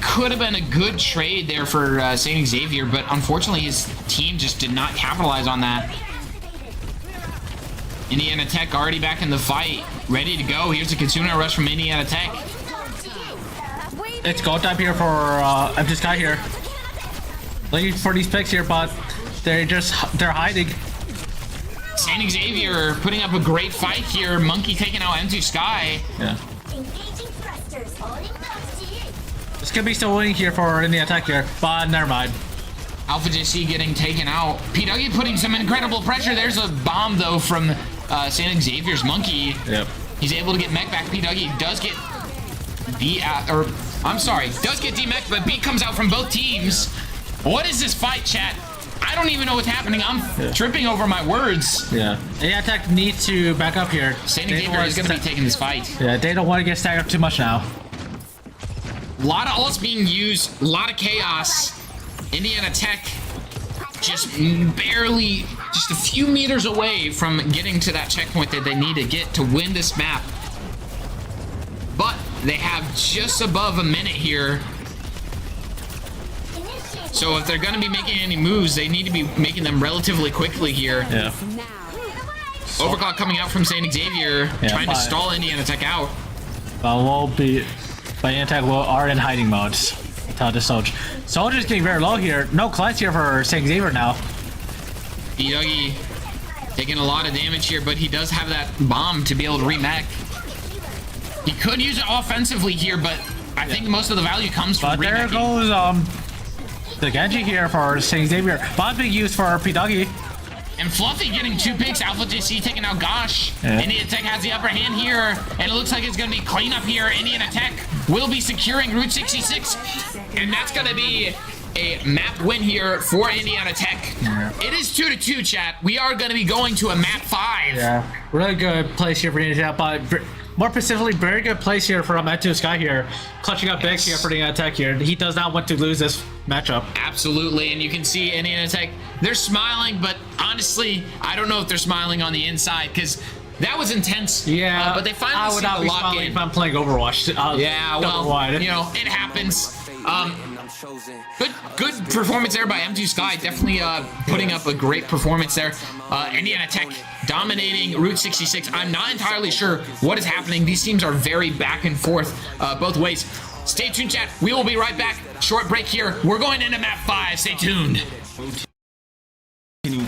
could have been a good trade there for St. Xavier, but unfortunately his team just did not capitalize on that. Indiana Tech already back in the fight, ready to go. Here's a Kitsune rush from Indiana Tech. It's go time here for Empty Sky here. Looking for these picks here, but they're hiding. St. Xavier putting up a great fight here. Monkey taking out M2 Sky. Yeah. This could be still winning here for Indiana Tech here, but never mind. Alpha JC getting taken out. Dougie putting some incredible pressure. There's a bomb though from St. Xavier's Monkey. Yep. He's able to get mech back. Dougie does get does get demech, but B comes out from both teams. What is this fight, chat? I don't even know what's happening. I'm tripping over my words. Yeah. Indiana Tech needs to back up here. St. Xavier is going to be taking this fight. Yeah, they don't want to get stacked up too much now. A lot of ults being used, a lot of chaos. Indiana Tech just barely, just a few meters away from getting to that checkpoint that they need to get to win this map. But they have just above a minute here. So if they're going to be making any moves, they need to be making them relatively quickly here. Yeah. Overclock coming out from St. Xavier, trying to stall Indiana Tech out. But Indiana Tech are in hiding mode. Without the Soldier. Soldier's getting very low here. No cleanse here for St. Xavier now. Dougie taking a lot of damage here, but he does have that bomb to be able to remech. He could use it offensively here, but I think most of the value comes from there remeching. goes the Genji here for St. Xavier. Bomb being used for Dougie. And Fluffy getting 2 picks. Alpha JC taking out Gosh. Yeah. Indiana Tech has the upper hand here, and it looks like it's going to be cleanup here. Indiana Tech will be securing Route 66, and that's going to be a map win here for Indiana Tech. Yeah. It is 2-2, chat. We are going to be going to a map 5. Yeah, really good place here for Indiana Tech, but more specifically, very good place here from M2 Sky here, clutching up big here for Indiana Tech here. He does not want to lose this matchup. Absolutely, and you can see Indiana Tech, they're smiling, but honestly, I don't know if they're smiling on the inside, because that was intense. Yeah, but they finally seem to lock in. If I'm playing Overwatch. Yeah, well, you know, it happens. Good performance there by M2 Sky. Definitely putting up a great performance there. Indiana Tech dominating Route 66. I'm not entirely sure what is happening. These teams are very back and forth both ways. Stay tuned, chat. We will be right back. Short break here. We're going into map 5. Stay tuned.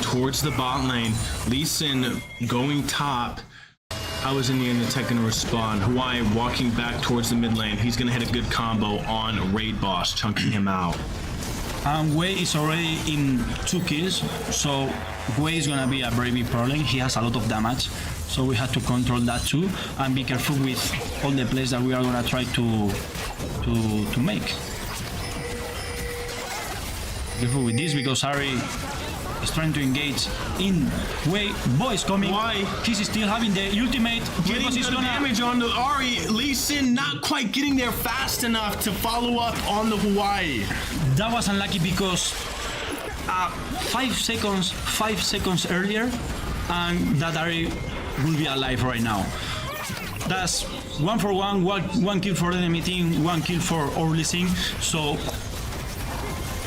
Towards the bot lane, Lee Sin going top. How is Indiana Tech going to respond? Hawaii walking back towards the mid lane. He's going to hit a good combo on Raid Boss, chunking him out. Wei is already in 2 kills, so Wei is gonna be a very big problem. He has a lot of damage, so we have to control that too, and be careful with all the plays that we are gonna try to make. Careful with this because Ari is trying to engage in Wei. Boys coming. Why? He's still having the ultimate. Getting He's good gonna damage on the Ari. Lee Sin not quite getting there fast enough to follow up on the Hawaii. That was unlucky because 5 seconds earlier, and that Ari will be alive right now. That's 1 for 1, one kill for the enemy team, 1 kill for our Lee Sin. So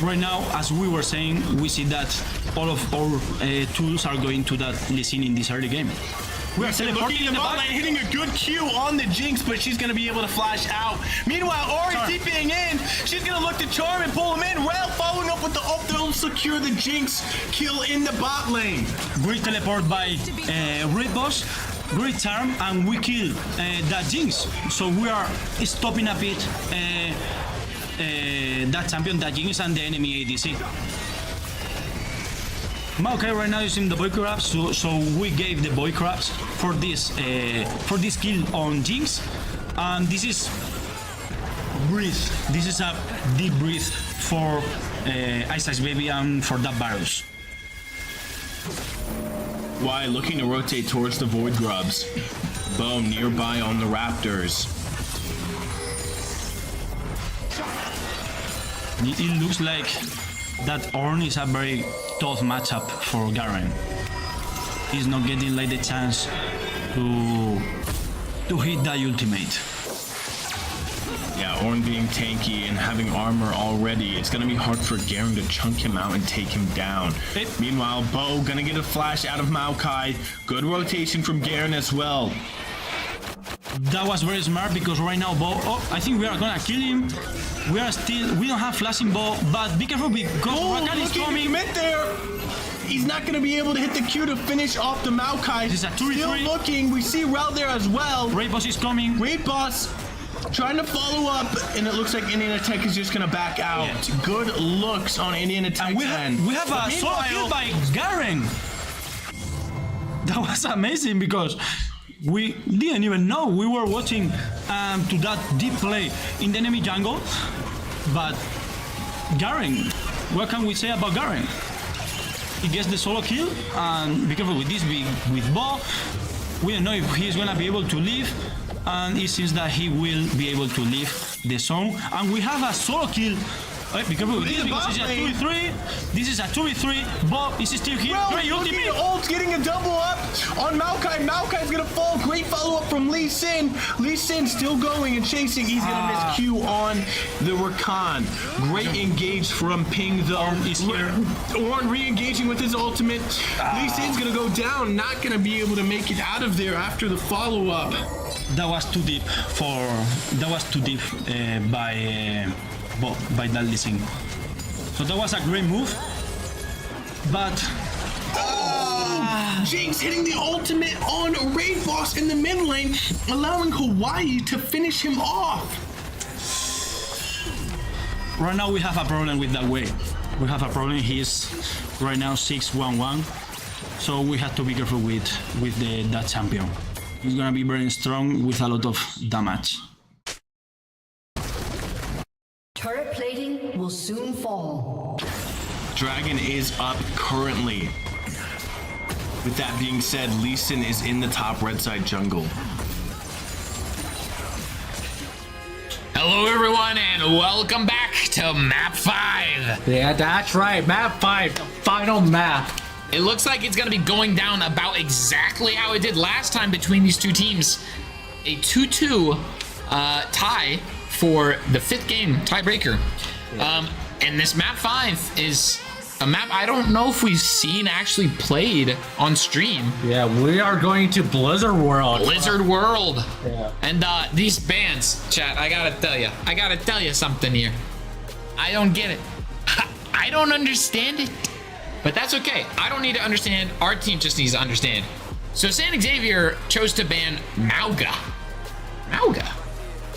right now, as we were saying, we see that all of our tools are going to that Lee Sin in this early game. We are Looking teleporting in in the the bot lane, back. hitting a good Q on the Jinx, but she's gonna be able to flash out. Meanwhile, Ori TPing in. She's gonna look to charm and pull him in. Rel following up with the ult that'll secure the Jinx kill in the bot lane. Great teleport by Red Boss. Great charm, and we kill that Jinx. So we are stopping a bit that champion, that Jinx, and the enemy ADC. Maokai right now is in the boy crabs, so we gave the boy crabs for this kill on Jinx, and this is breathe. This is a deep breath for Ice Ice Baby and for that Varus. Why looking to rotate towards the Void Grubs. Bo nearby on the Raptors. It looks like that Ornn is a very tough matchup for Garen. He's not getting like the chance to hit that ultimate. Yeah, Ornn being tanky and having armor already, it's gonna be hard for Garen to chunk him out and take him down. Meanwhile, Bo gonna get a flash out of Maokai. Good rotation from Garen as well. That was very smart because right now Bo, I think we are gonna kill him. We don't have flashing Bo, but be careful because Rakan is coming. Commit there. He's not gonna be able to hit the Q to finish off the Maokai. This is a 2v3. Still looking, we see Rel there as well. Raid Boss is coming. Great boss. Trying to follow up, and it looks like Indian Attack is just gonna back out. Yeah. Good looks on Indian Attack. We have a solo kill by Garen. That was amazing because we didn't even know. We were watching to that deep play in the enemy jungle, but Garen, what can we say about Garen? He gets the solo kill, and be careful with this with Bo. We don't know if he's gonna be able to leave, and it seems that he will be able to leave the zone. And we have a solo kill. Be careful with this because it's a 2v3. This is a 2v3. Bob is still here. Great ultimate. Ult getting a double up on Maokai. Maokai's gonna fall. Great follow up from Lee Sin. Lee Sin still going and chasing. He's gonna miss Q on the Rakan. Great engage from Ping though. Is here. Ornn re-engaging with his ultimate. Lee Sin's gonna go down. Not gonna be able to make it out of there after the follow up. That was too deep by that listening. So that was a great move, but Jinx hitting the ultimate on Raid Boss in the mid lane, allowing Hawaii to finish him off. right now we have a problem with that way. We have a problem. He's right now 6-1-1, so we have to be careful with that champion. He's gonna be very strong with a lot of damage. Turret plating will soon fall. Dragon is up currently. With that being said, Lee Sin is in the top red side jungle. Hello, everyone, and welcome back to Map 5. Yeah, that's right. Map 5, the final map. It looks like it's going to be going down about exactly how it did last time between these two teams. A 2-2 tie for the 5th game tiebreaker. And this Map 5 is a map I don't know if we've seen actually played on stream. Yeah, we are going to Blizzard World. Blizzard World. Yeah. And these bans, chat, I gotta tell you something here. I don't get it. I don't understand it. But that's okay. I don't need to understand. Our team just needs to understand. So San Xavier chose to ban Mauga. Mauga.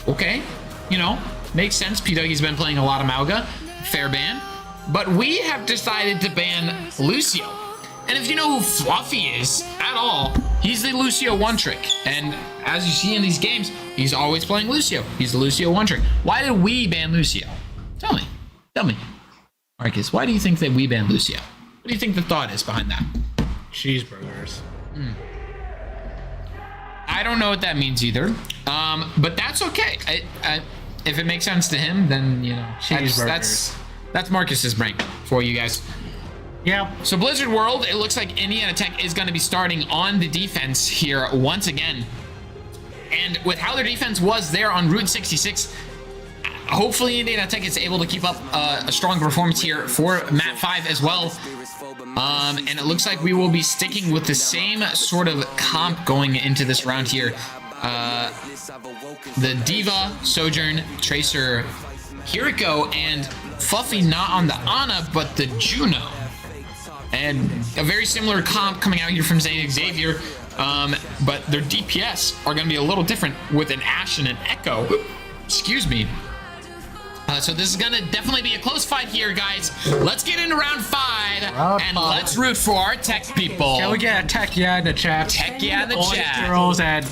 Okay. You know, makes sense. P-Dougie's been playing a lot of Mauga. Fair ban. But we have decided to ban Lucio. And if you know who Fluffy is at all, he's the Lucio one trick. And as you see in these games, he's always playing Lucio. He's the Lucio one trick. Why did we ban Lucio? Tell me. Tell me. Marcus, why do you think that we banned Lucio? What do you think the thought is behind that? Cheeseburgers. I don't know what that means either. But that's okay. If it makes sense to him, then, you know, that's Marcus's brain for you guys. Yeah. So Blizzard World, it looks like Indiana Tech is going to be starting on the defense here once again. And with how their defense was there on Route 66, hopefully Indiana Tech is able to keep up a strong performance here for map 5 as well. And it looks like we will be sticking with the same sort of comp going into this round here. The Diva, Sojourn, Tracer, Kiriko, and Fluffy not on the Ana, but the Juno. And a very similar comp coming out here from Xavier, but their DPS are going to be a little different with an Ashe and an Echo. Excuse me. So this is going to definitely be a close fight here, guys. Let's get into round 5, and let's root for our tech people. Can we get a tech yeah in the chat? Tech yeah in the Boys, chat. girls, and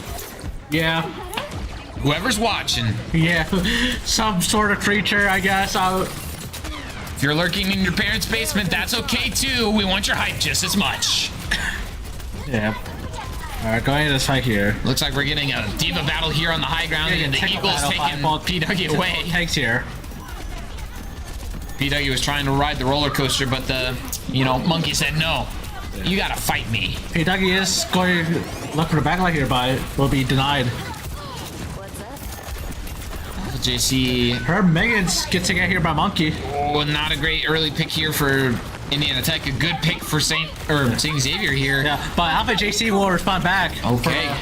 yeah. Whoever's watching. Yeah, some sort of creature, I guess. If you're lurking in your parents' basement, that's okay too. We want your hype just as much. Yeah. Alright, going into this fight here. Looks like we're getting a Diva battle here on the high ground, and the Eagles taking PW away. Tanks here. PW was trying to ride the roller coaster, but the, monkey said no. You gotta fight me. P-Duggy is going to look for the backline here, but will be denied. JC. Her Megan's gets taken here by Monkey. Oh, not a great early pick here for Indiana Tech. A good pick for Saint Xavier here. Yeah, but Alpha JC will respond back. Okay.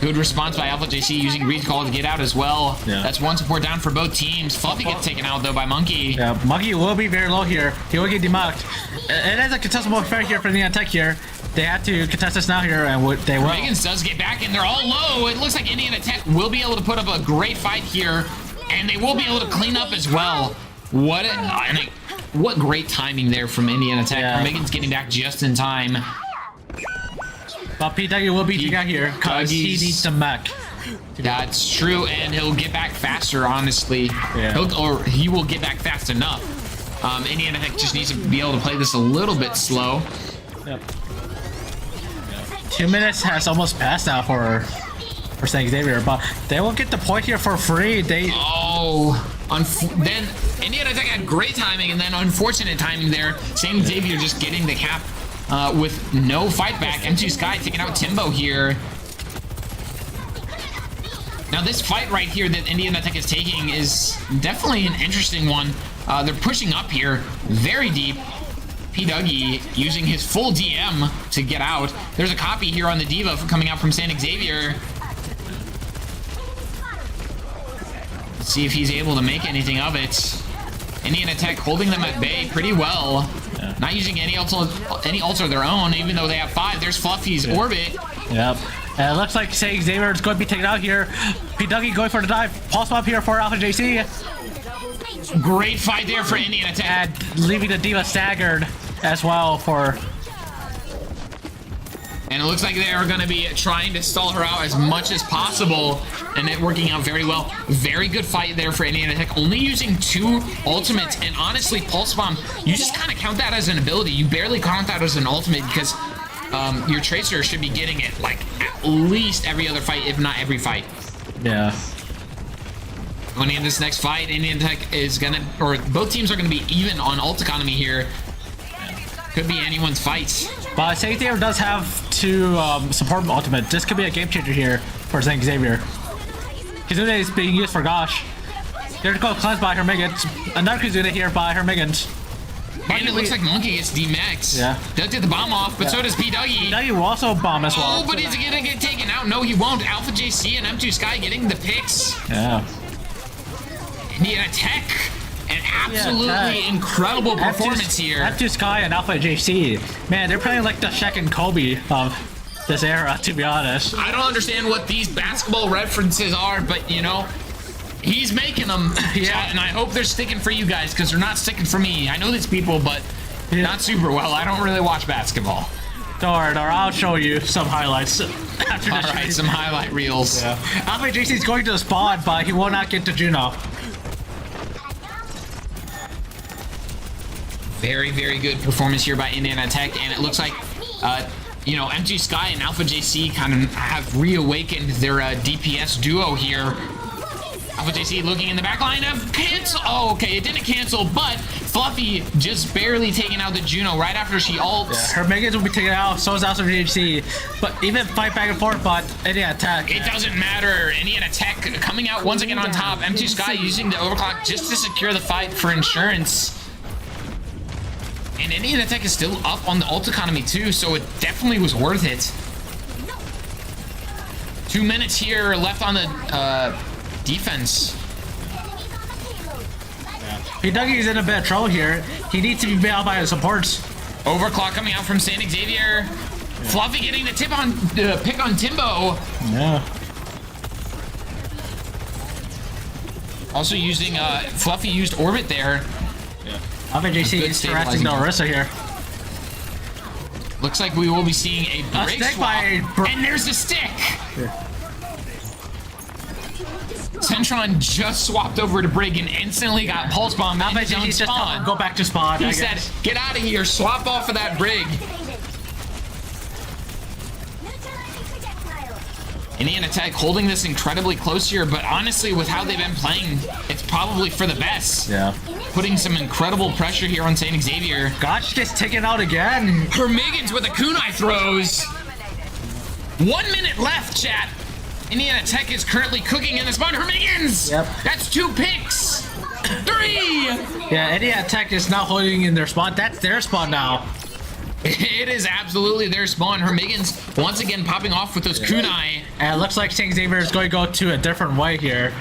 Good response by Alpha JC using recall to get out as well. Yeah. That's one support down for both teams. Fluffy gets taken out though by Monkey. Yeah, Monkey will be very low here. He will get demucked. It is a contestable affair here for Indiana Tech here. They have to contest this now here, and they will. Megan's does get back, and they're all low. It looks like Indiana Tech will be able to put up a great fight here, and they will be able to clean up as well. What great timing there from Indiana Tech. Yeah. Megan's getting back just in time. But P-Duggy will be taken out here because he needs the mech. That's true, and he'll get back faster, honestly. Yeah. He will get back fast enough. Indiana Tech just needs to be able to play this a little bit slow. Yep. 2 minutes has almost passed now for St. Xavier, but they will get the point here for free. Then Indiana Tech had great timing, and then unfortunate timing there. St. Xavier just getting the cap with no fight back. M2 Sky taking out Timbo here. Now this fight right here that Indiana Tech is taking is definitely an interesting one. They're pushing up here very deep. P-Duggy using his full DM to get out. There's a copy here on the Diva coming out from St. Xavier. Let's see if he's able to make anything of it. Indiana Tech holding them at bay pretty well. Yeah. Not using any ult of their own, even though they have 5. There's Fluffy's orbit. Yep. It looks like St. Xavier is going to be taken out here. P-Duggy going for the dive. Pulse up here for Alpha JC. Great fight there for Indiana Tech. And leaving the Diva staggered as well for... And it looks like they are going to be trying to stall her out as much as possible, and it working out very well. Very good fight there for Indiana Tech. Only using 2 ultimates, and honestly, Pulse Bomb, you just kind of count that as an ability. You barely count that as an ultimate because your Tracer should be getting it like at least every other fight, if not every fight. Yeah. Going into this next fight, Indiana Tech is going to, or both teams are going to be even on ult economy here. Could be anyone's fight. But St. Xavier does have 2 support ultimate. This could be a game changer here for St. Xavier. Kizune is being used for Gosh. Critical cleanse by her Megans. Another Kizune here by her Megans. And it looks like Monkey gets D-Max. Yeah. Does get the bomb off, but so does P-Duggy. P-Duggy will also bomb as well. Oh, but is he gonna get taken out? No, he won't. Alpha JC and M2 Sky getting the picks. Yeah. Indiana Tech. An absolutely incredible performance here. M2 Sky and Alpha JC. Man, they're playing like the Shaq and Kobe of this era, to be honest. I don't understand what these basketball references are, but he's making them. Yeah, and I hope they're sticking for you guys because they're not sticking for me. I know these people, but not super well. I don't really watch basketball. Don't worry, I'll show you some highlights after this. All right, some highlight reels. Yeah. Alpha JC is going to the spawn, but he will not get to Juno. Very, very good performance here by Indiana Tech, and it looks like, MG Sky and Alpha JC kind of have reawakened their DPS duo here. Alpha JC looking in the back line of cancel. Oh, okay, it didn't cancel, but Fluffy just barely taking out the Juno right after she ults. Yeah, her minions will be taken out, so is Alpha JC. But even fight back and forth, but Indiana Tech. It doesn't matter. Indiana Tech coming out once again on top. M2 Sky using the overclock just to secure the fight for insurance. And Indiana Tech is still up on the ult economy too, so it definitely was worth it. 2 minutes here left on the defense. P-Duggy's in a bit of trouble here. He needs to be bailed by his supports. Overclock coming out from Saint Xavier. Yeah. Fluffy getting the pick on Timbo. Yeah. Also using Fluffy used Orbit there. Yeah. Alpha JC is harassing the Orisa here. Looks like we will be seeing a break swap. And there's the stick! Yeah. Centron just swapped over to Brig and instantly got Pulse Bomb in his own spawn. Go back to spawn. He said, get out of here, swap off of that Brig. Indiana Tech holding this incredibly close here, but honestly, with how they've been playing, it's probably for the best. Yeah. Putting some incredible pressure here on Saint Xavier. Gotch just taken out again. Hermigans with the kunai throws. 1 minute left, chat. Indiana Tech is currently cooking in the spawn. Hermigans! Yep. That's 2 picks. 3! Yeah, Indiana Tech is now holding in their spawn. That's their spawn now. It is absolutely their spawn. Hermigans once again popping off with those kunai. And it looks like Saint Xavier is going to go to a different way here.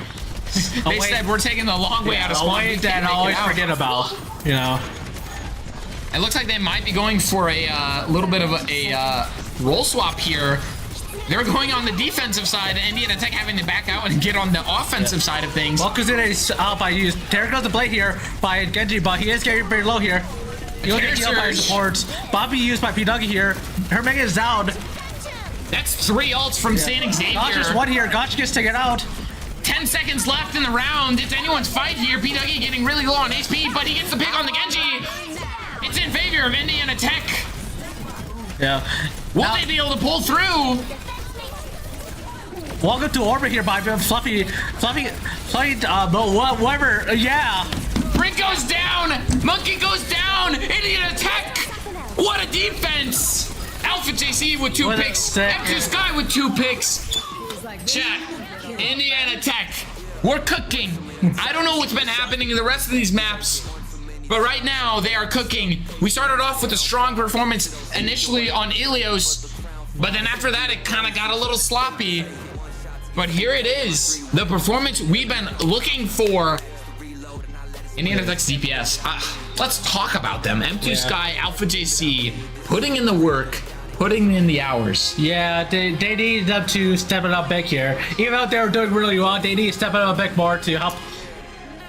They said we're taking the long way out of spawn. A way that I always forget about, you know. It looks like they might be going for a little bit of a role swap here. They're going on the defensive side, and Indiana Tech having to back out and get on the offensive side of things. Well, because it is out by use. There goes the play here by Genji, but he is getting very low here. He'll get healed by supports. Bobby used by P-Duggy here. Her Mega is down. That's 3 ults from Saint Xavier. Gotch just one here. Gotch gets taken out. 10 seconds left in the round. It's anyone's fight here. P-Duggy getting really low on HP, but he gets the pick on the Genji. It's in favor of Indiana Tech. Yeah. Will they be able to pull through? Welcome to orbit here by Fluffy, whatever, yeah. Brick goes down, Monkey goes down, Indiana Tech. What a defense. Alpha JC with 2 picks, M2 Sky with 2 picks. Chat, Indiana Tech, we're cooking. I don't know what's been happening in the rest of these maps, but right now they are cooking. We started off with a strong performance initially on Ilios, but then after that it kind of got a little sloppy. But here it is, the performance we've been looking for. Indiana Tech's DPS. Let's talk about them. M2 Sky, Alpha JC, putting in the work, putting in the hours. Yeah, they need them to step it up big here. Even though they were doing really well, they need to step it up a bit more to help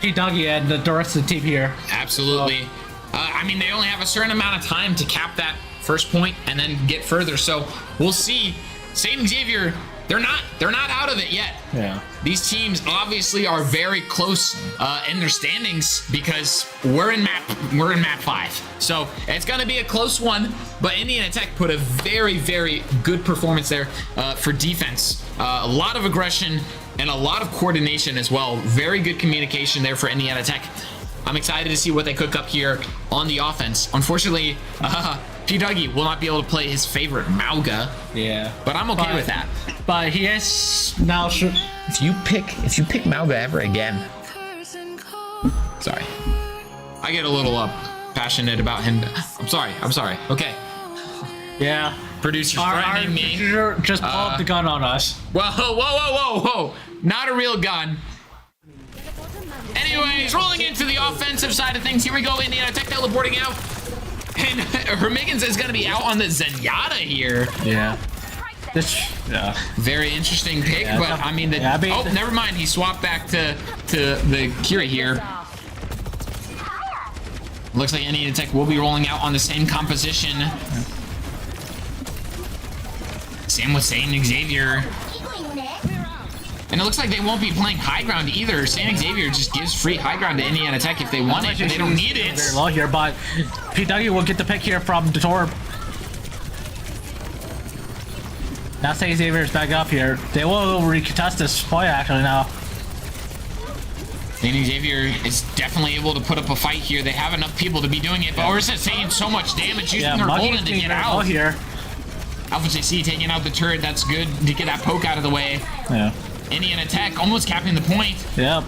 P-Duggy and the rest of the team here. Absolutely. I mean, they only have a certain amount of time to cap that first point and then get further. So we'll see. Saint Xavier, they're not out of it yet. Yeah. These teams obviously are very close in their standings because we're in map 5. So it's gonna be a close one, but Indiana Tech put a very, very good performance there for defense. A lot of aggression and a lot of coordination as well. Very good communication there for Indiana Tech. I'm excited to see what they cook up here on the offense. Unfortunately, P-Duggy will not be able to play his favorite Mauga. Yeah. But I'm okay with that. But he is now if you pick Mauga ever again. Sorry. I get a little passionate about him. I'm sorry. Okay. Yeah. Producer's threatening me. Just pull up the gun on us. Whoa. Not a real gun. Anyways, rolling into the offensive side of things. Here we go. Indiana Tech teleporting out. And Hermigans is going to be out on the Zenyatta here. Yeah. Very interesting pick, but I mean, oh, never mind. He swapped back to the Kira here. Looks like Indiana Tech will be rolling out on the same composition. Same with Saint Xavier. And it looks like they won't be playing high ground either. Saint Xavier just gives free high ground to Indiana Tech if they want it, but they don't need it. Very low here, but P-Duggy will get the pick here from the Torb. Now Saint Xavier's back up here. They will retest this point actually now. think Xavier is definitely able to put up a fight here. They have enough people to be doing it, but Orisa's taking so much damage using her golden to get out. Here. Alpha JC taking out the turret. That's good to get that poke out of the way. Yeah. Indian attack almost capping the point. Yep.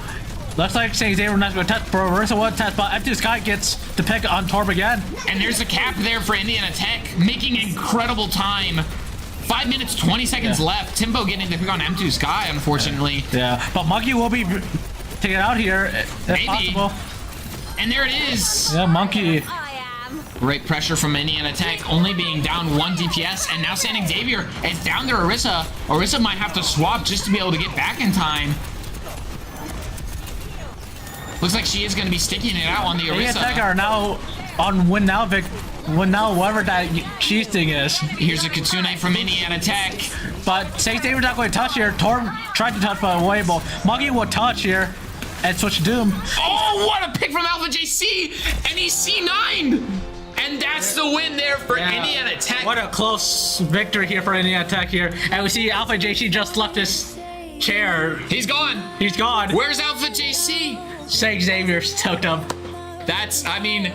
Looks like Xavier not going to touch, but Orisa one touch, but Empty Sky gets the pick on Torb again. And there's a cap there for Indian attack, making incredible time. 5 minutes, 20 seconds left. Timbo getting the pick on M2 Sky, unfortunately. Yeah, but Monkey will be taken out here if Maybe. possible. And there it is. Yeah, Monkey. Great pressure from Indian attack, only being down 1 DPS, and now San Xavier is down to Orisa. Orisa might have to swap just to be able to get back in time. Looks like she is going to be sticking it out on the Indian Orisa. attack are now on win now, whatever that cheese thing is. Here's a Kitsune from Indian attack. But Xavier's not going to touch here. Torb tried to touch, but away. But Monkey will touch here and switch to Doom. Oh, what a pick from Alpha JC! And he's C9! And that's the win there for Indian attack. What a close victory here for Indian attack here. And we see Alpha JC just left his chair. He's gone. He's gone. Where's Alpha JC? Xavier's took him. That's, I mean,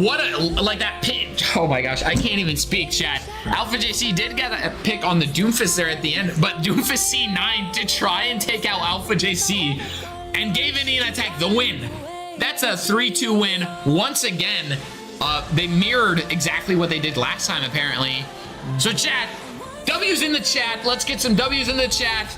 what a, like that pick. Oh my gosh, I can't even speak, chat. Alpha JC did get a pick on the Doomfist there at the end, but Doomfist C9 to try and take out Alpha JC and gave Indian attack the win. That's a 3-2 win once again. They mirrored exactly what they did last time, apparently. So chat, W's in the chat. Let's get some W's in the chat.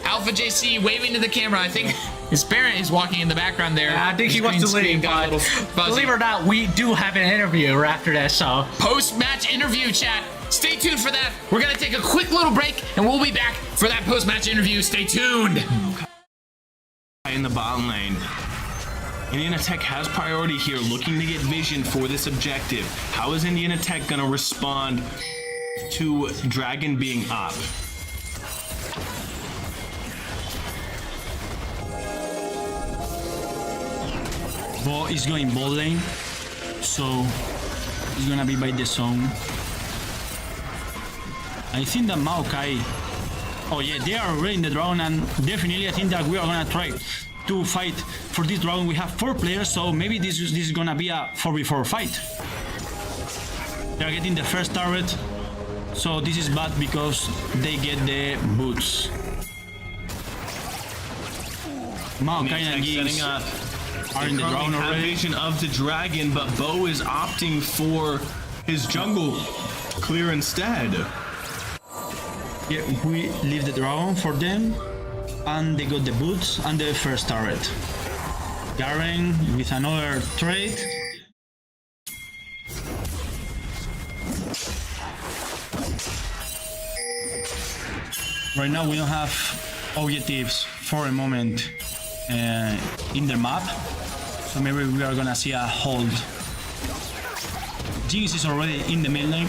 Alpha JC waving to the camera. I think his parent is walking in the background there. Yeah, I think he wants to leave, but believe it or not, we do have an interview after this, so. Post-match interview, chat. Stay tuned for that. We're going to take a quick little break, and we'll be back for that post-match interview. Stay tuned. In the bottom lane. Indian Attack has priority here, looking to get vision for this objective. How is Indian Attack gonna respond to Dragon being up? Bo is going bot lane, so he's gonna be by the zone. I think that Maokai. Oh yeah, they are already in the dragon, and definitely I think that we are gonna try to fight for this dragon. We have 4 players, so maybe this is gonna be a 4v4 fight. They are getting the first turret, so this is bad because they get the boots. Maokai and Jinx are in the dragon have already. vision of the dragon, but Bo is opting for his jungle clear instead. Yeah, we leave the dragon for them, and they got the boots and the first turret. Garen with another trade. Right now we don't have objectives for a moment in the map, so maybe we are gonna see a hold. Jinx is already in the mid lane.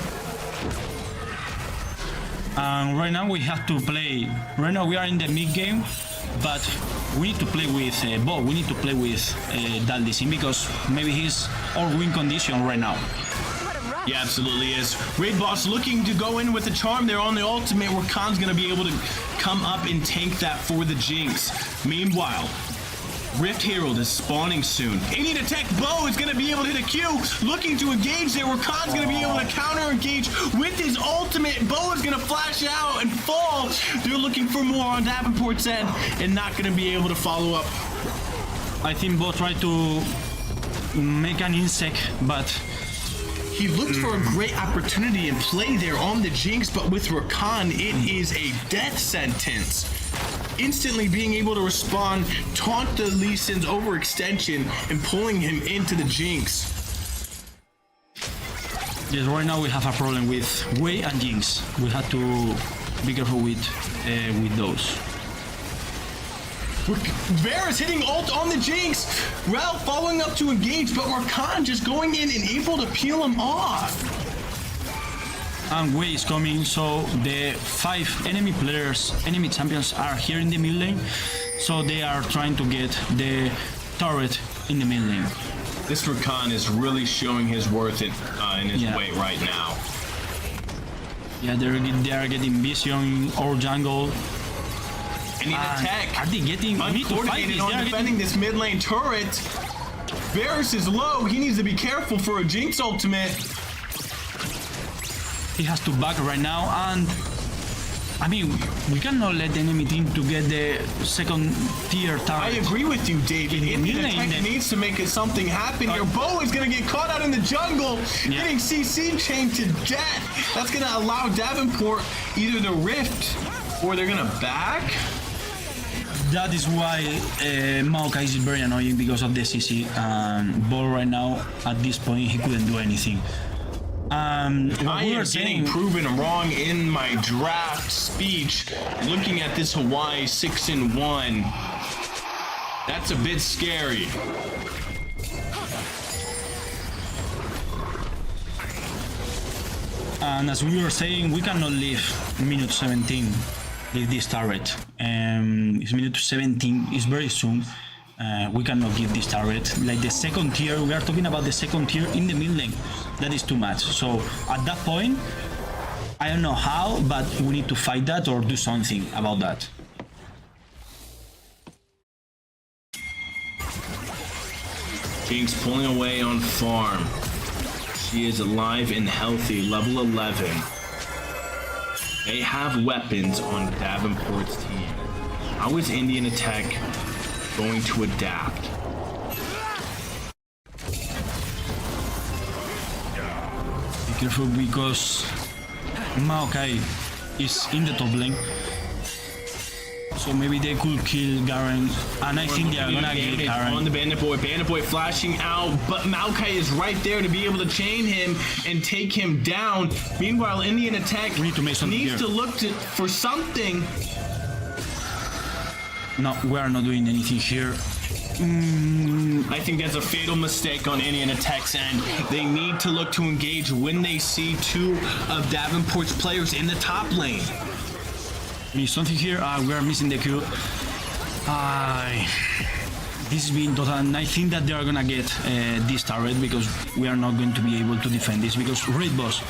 And right now we have to play. Right now we are in the mid game, but we need to play with Bo. We need to play with Daldisin because maybe he's all win condition right now. Yeah, absolutely is. Raid Boss looking to go in with the charm there on the ultimate, where Khan's gonna be able to come up and tank that for the Jinx. Meanwhile, Rift Herald is spawning soon. Indian Attack Bo is going to be able to hit a Q, looking to engage there, where Khan's going to be able to counter-engage with his ultimate. Bo is going to flash out and fall. They're looking for more on Davenport's end and not going to be able to follow up. I think Bo tried to make an insect, but he looked for a great opportunity and play there on the Jinx, but with Rakan, it is a death sentence. Instantly being able to respond, taunt the Lee Sin's overextension, and pulling him into the Jinx. yes, right now we have a problem with Wei and Jinx. We have to be careful with those. Varus hitting ult on the Jinx. Ralph following up to engage, but Rakan just going in and able to peel him off. And Wei is coming, so the 5 enemy players, enemy champions are here in the mid lane, so they are trying to get the turret in the mid lane. This Rakan is really showing his worth in his way right now. Yeah, they are getting vision or jungle. Indiana Tech Are they getting? We need to fight uncoordinated this. on They are defending getting, this mid lane turret. Varus is low. He needs to be careful for a Jinx ultimate. he has to back right now, and I mean, we cannot let the enemy team to get the second tier tower. I agree with you, David. Indiana mid lane, Tech needs to make something happen here. Bo is going to get caught out in the jungle, getting CC chained to death. That's going to allow Davenport either to rift or they're going to back. That is why Maokai is very annoying because of the CC. Ball right now, at this point, he couldn't do anything. What I we am were saying, getting proven wrong in my draft speech. Looking at this Hawaii 6-1, that's a bit scary. and as we were saying, we cannot leave minute 17 with this turret. It's minute 17, it's very soon. We cannot give this turret. Like the second tier, we are talking about the second tier in the mid lane. That is too much. So at that point, I don't know how, but we need to fight that or do something about that. Jinx pulling away on farm. She is alive and healthy, level 11. They have weapons on Davenport's team. How is Indiana Tech going to adapt? Be careful because Maokai is in the top lane. So maybe they could kill Garen, and I think they are gonna kill Garen. On the Bandit Boy. Bandit Boy flashing out, but Maokai is right there to be able to chain him and take him down. Meanwhile, Indiana Tech We need to make something needs here. to look for something. No, we are not doing anything here. I think that's a fatal mistake on Indiana Tech's end. They need to look to engage when they see two of Davenport's players in the top lane. We need something here. We are missing the Q. This is being total, and I think that they are gonna get this turret because we are not going to be able to defend this because Raid Boss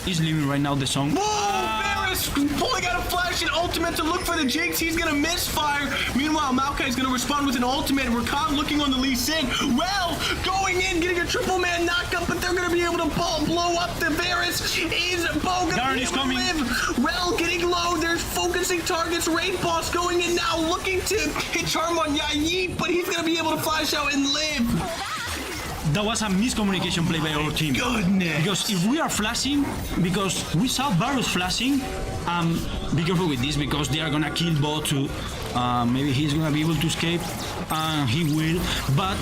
is leaving right now the song. Whoa! Varus pulling out a flash and ultimate to look for the Jinx. He's gonna misfire. Meanwhile, Maokai is gonna respond with an ultimate. Rakan looking on the Lee Sin. Well, going in, getting a triple man knockup, but they're gonna be able to blow up the Varus. Is Bo gonna Garen be is able coming. to live? Well, getting low. There's focusing targets. Raid Boss going in now, looking to hit Charm on Yayi, but he's gonna be able to flash out and live. That was a miscommunication play by our team. Goodness. Because if we are flashing, because we saw Varus flashing, be careful with this because they are gonna kill bot too. Maybe he's gonna be able to escape, and he will. But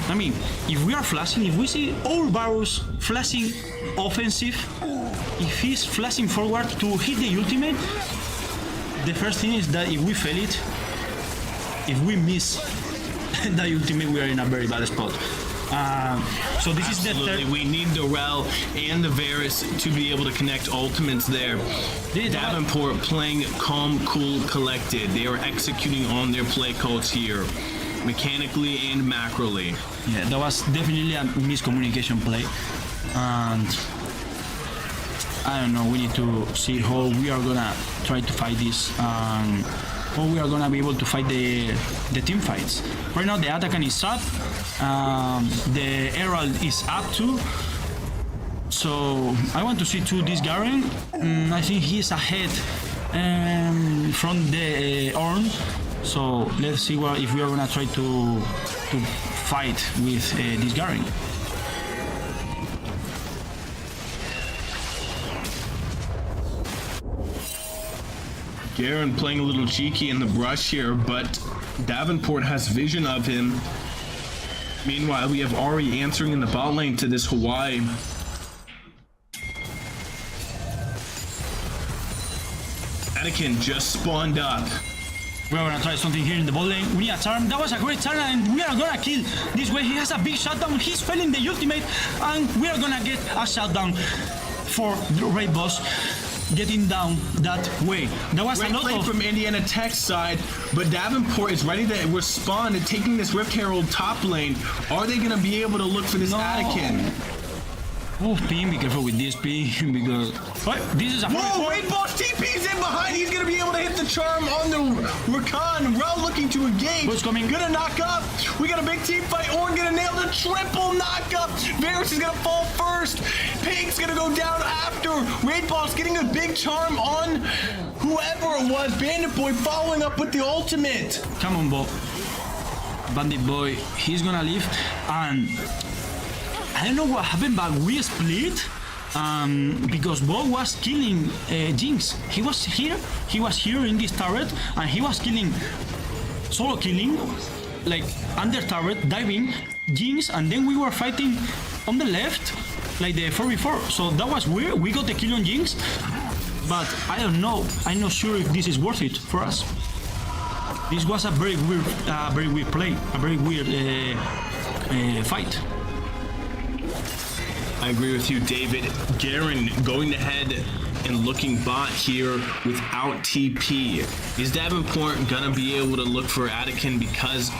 I mean, if we are flashing, if we see all Varus flashing offensive, if he's flashing forward to hit the ultimate, the first thing is that if we fail it, if we miss the ultimate, we are in a very bad spot. So this is the Absolutely, third. we need the Rel and the Varus to be able to connect ultimates there. Davenport playing calm, cool, collected. They are executing on their play calls here, mechanically and macroly. Yeah, that was definitely a miscommunication play, and I don't know. We need to see how we are gonna try to fight this, and how we are gonna be able to fight the team fights. Right now, the Atakan is up, the Herald is up too. So I want to see too this Garen. I think he is ahead from the Ornn. So let's see if we are gonna try to fight with this Garen. Garen playing a little cheeky in the brush here, but Davenport has vision of him. Meanwhile, we have Ari answering in the bot lane to this Hawaii. Anakin just spawned up. We are gonna try something here in the bot lane. We need a charm. That was a great charm, and we are gonna kill this way. He has a big shutdown. He's failing the ultimate, and we are gonna get a shutdown for the Raid Boss getting down that way. That was Great a lot play of. from Indiana Tech's side, but Davenport is ready to respond and taking this Rift Herald top lane. Are they going to be able to look for this Anakin? Oh, Pin, be careful with this, Pin, because... What? This is a... Whoa, Raid Boss TP's in behind. He's going to be able to hit the charm on the Rakan. Rel looking to engage. What's coming? Gonna knock up. We got a big team fight. Orn gonna nail the triple knock up. Varus is gonna fall first. Pig's gonna go down after. Raid Boss getting a big charm on whoever it was. Bandit Boy following up with the ultimate. Come on, Bob. Bandit Boy, he's gonna leave. And I don't know what happened, but we split. Because Bob was killing Jinx. He was here in this turret, and he was killing, solo killing, like under turret, diving, Jinx, and then we were fighting on the left, like the 4v4. So that was weird. We got the kill on Jinx, but I don't know. I'm not sure if this is worth it for us. This was a very weird play, a very weird fight. I agree with you, David. Garen going ahead and looking bot here without TP. Is Davenport gonna be able to look for Anakin because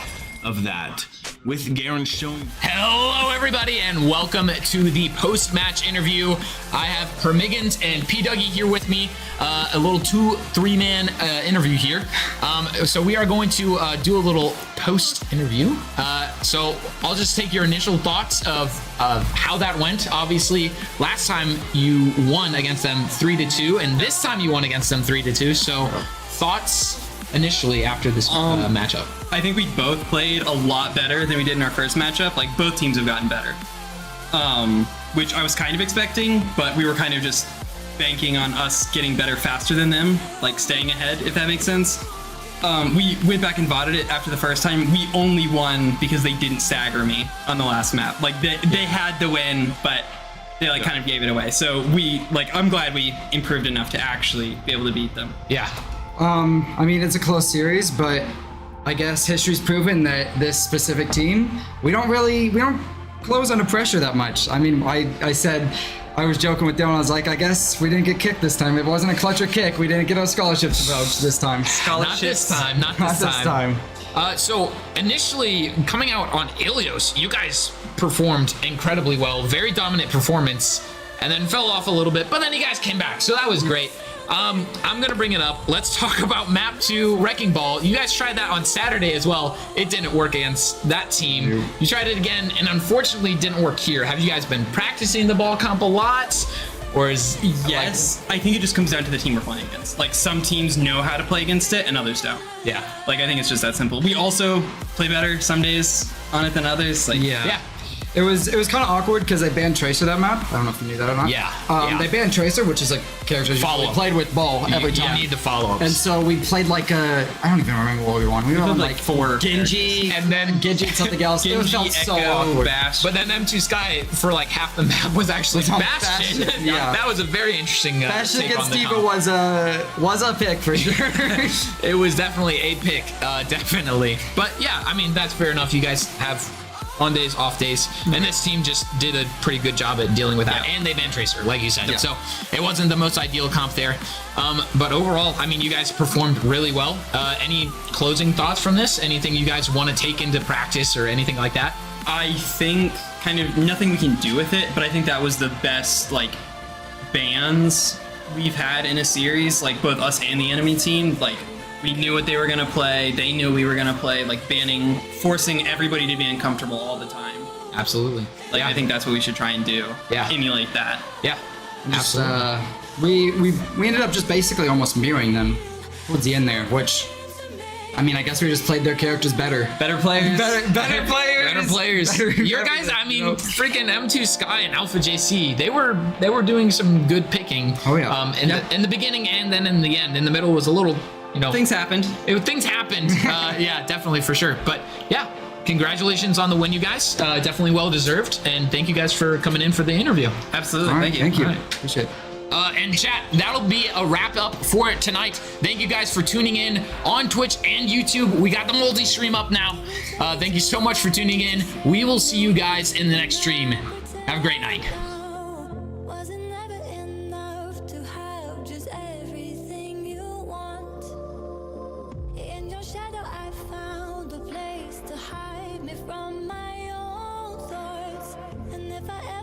of that? With Garen showing... Hello, everybody, and welcome to the post-match interview. I have Permiggins and P. Dougie here with me. A little 2-3-man interview here. So we are going to do a little post-interview. So I'll just take your initial thoughts of how that went. Obviously, last time you won against them 3-2, and this time you won against them 3-2. So thoughts initially after this matchup? I think we both played a lot better than we did in our first matchup. Like, both teams have gotten better, which I was kind of expecting, but we were kind of just banking on us getting better faster than them, like staying ahead, if that makes sense. We went back and voted it after the first time. We only won because they didn't stagger me on the last map. Like, they had the win, but they like kind of gave it away. So I'm glad we improved enough to actually be able to beat them. Yeah. I mean, it's a close series, but I guess history's proven that this specific team, we don't close under pressure that much. I mean, I said, I was joking with Dylan, I was like, I guess we didn't get kicked this time. It wasn't a clutcher kick. We didn't get our scholarships revoked this time. Not this time. Not this time. So initially coming out on Ilios, you guys performed incredibly well, very dominant performance, and then fell off a little bit, but then you guys came back, so that was great. I'm gonna bring it up. Let's talk about map 2 Wrecking Ball. You guys tried that on Saturday as well. It didn't work against that team. You tried it again, and unfortunately didn't work here. Have you guys been practicing the ball comp a lot? Or is yes, I think it just comes down to the team we're playing against. Like, some teams know how to play against it and others don't. Yeah. Like, I think it's just that simple. We also play better some days on it than others. Like, yeah. It was kind of awkward because they banned Tracer that map. I don't know if you knew that or not. Yeah. They banned Tracer, which is a character you played with ball every time. You need the follow-ups. And so we played like I don't even remember what we won. We were on like 4 Genji, and then Genji and something else. It felt so awkward. Bash. But then M2 Sky for like half the map was actually Bastion. Yeah. That was a very interesting Bastion take against on the Diva was a pick for sure. It was definitely a pick, definitely. But yeah, I mean, that's fair enough. You guys have on days, off days, and this team just did a pretty good job at dealing with that, and they banned Tracer, like you said. So it wasn't the most ideal comp there, but overall, I mean, you guys performed really well. Any closing thoughts from this? Anything you guys want to take into practice or anything like that? I think kind of nothing we can do with it, but I think that was the best like bans we've had in a series, like both us and the enemy team. Like, we knew what they were gonna play, they knew we were gonna play, like banning, forcing everybody to be uncomfortable all the time. Absolutely. Like, I think that's what we should try and do. Yeah. Emulate that. Yeah. Just, we ended up just basically almost mirroring them towards the end there, which, I mean, I guess we just played their characters better. Better players. Better players. Better players. Your guys, I mean, freaking M2 Sky and Alpha JC, they were doing some good picking. Oh yeah. In the beginning and then in the end. In the middle was a little, you know, things happened. Things happened. Yeah, definitely, for sure. But yeah, congratulations on the win, you guys. Definitely well deserved. And thank you guys for coming in for the interview. Absolutely. All right, thank you. Thank you. Appreciate it. And chat, that'll be a wrap up for it tonight. Thank you guys for tuning in on Twitch and YouTube. We got the multi-stream up now. Thank you so much for tuning in. We will see you guys in the next stream. Have a great night. If I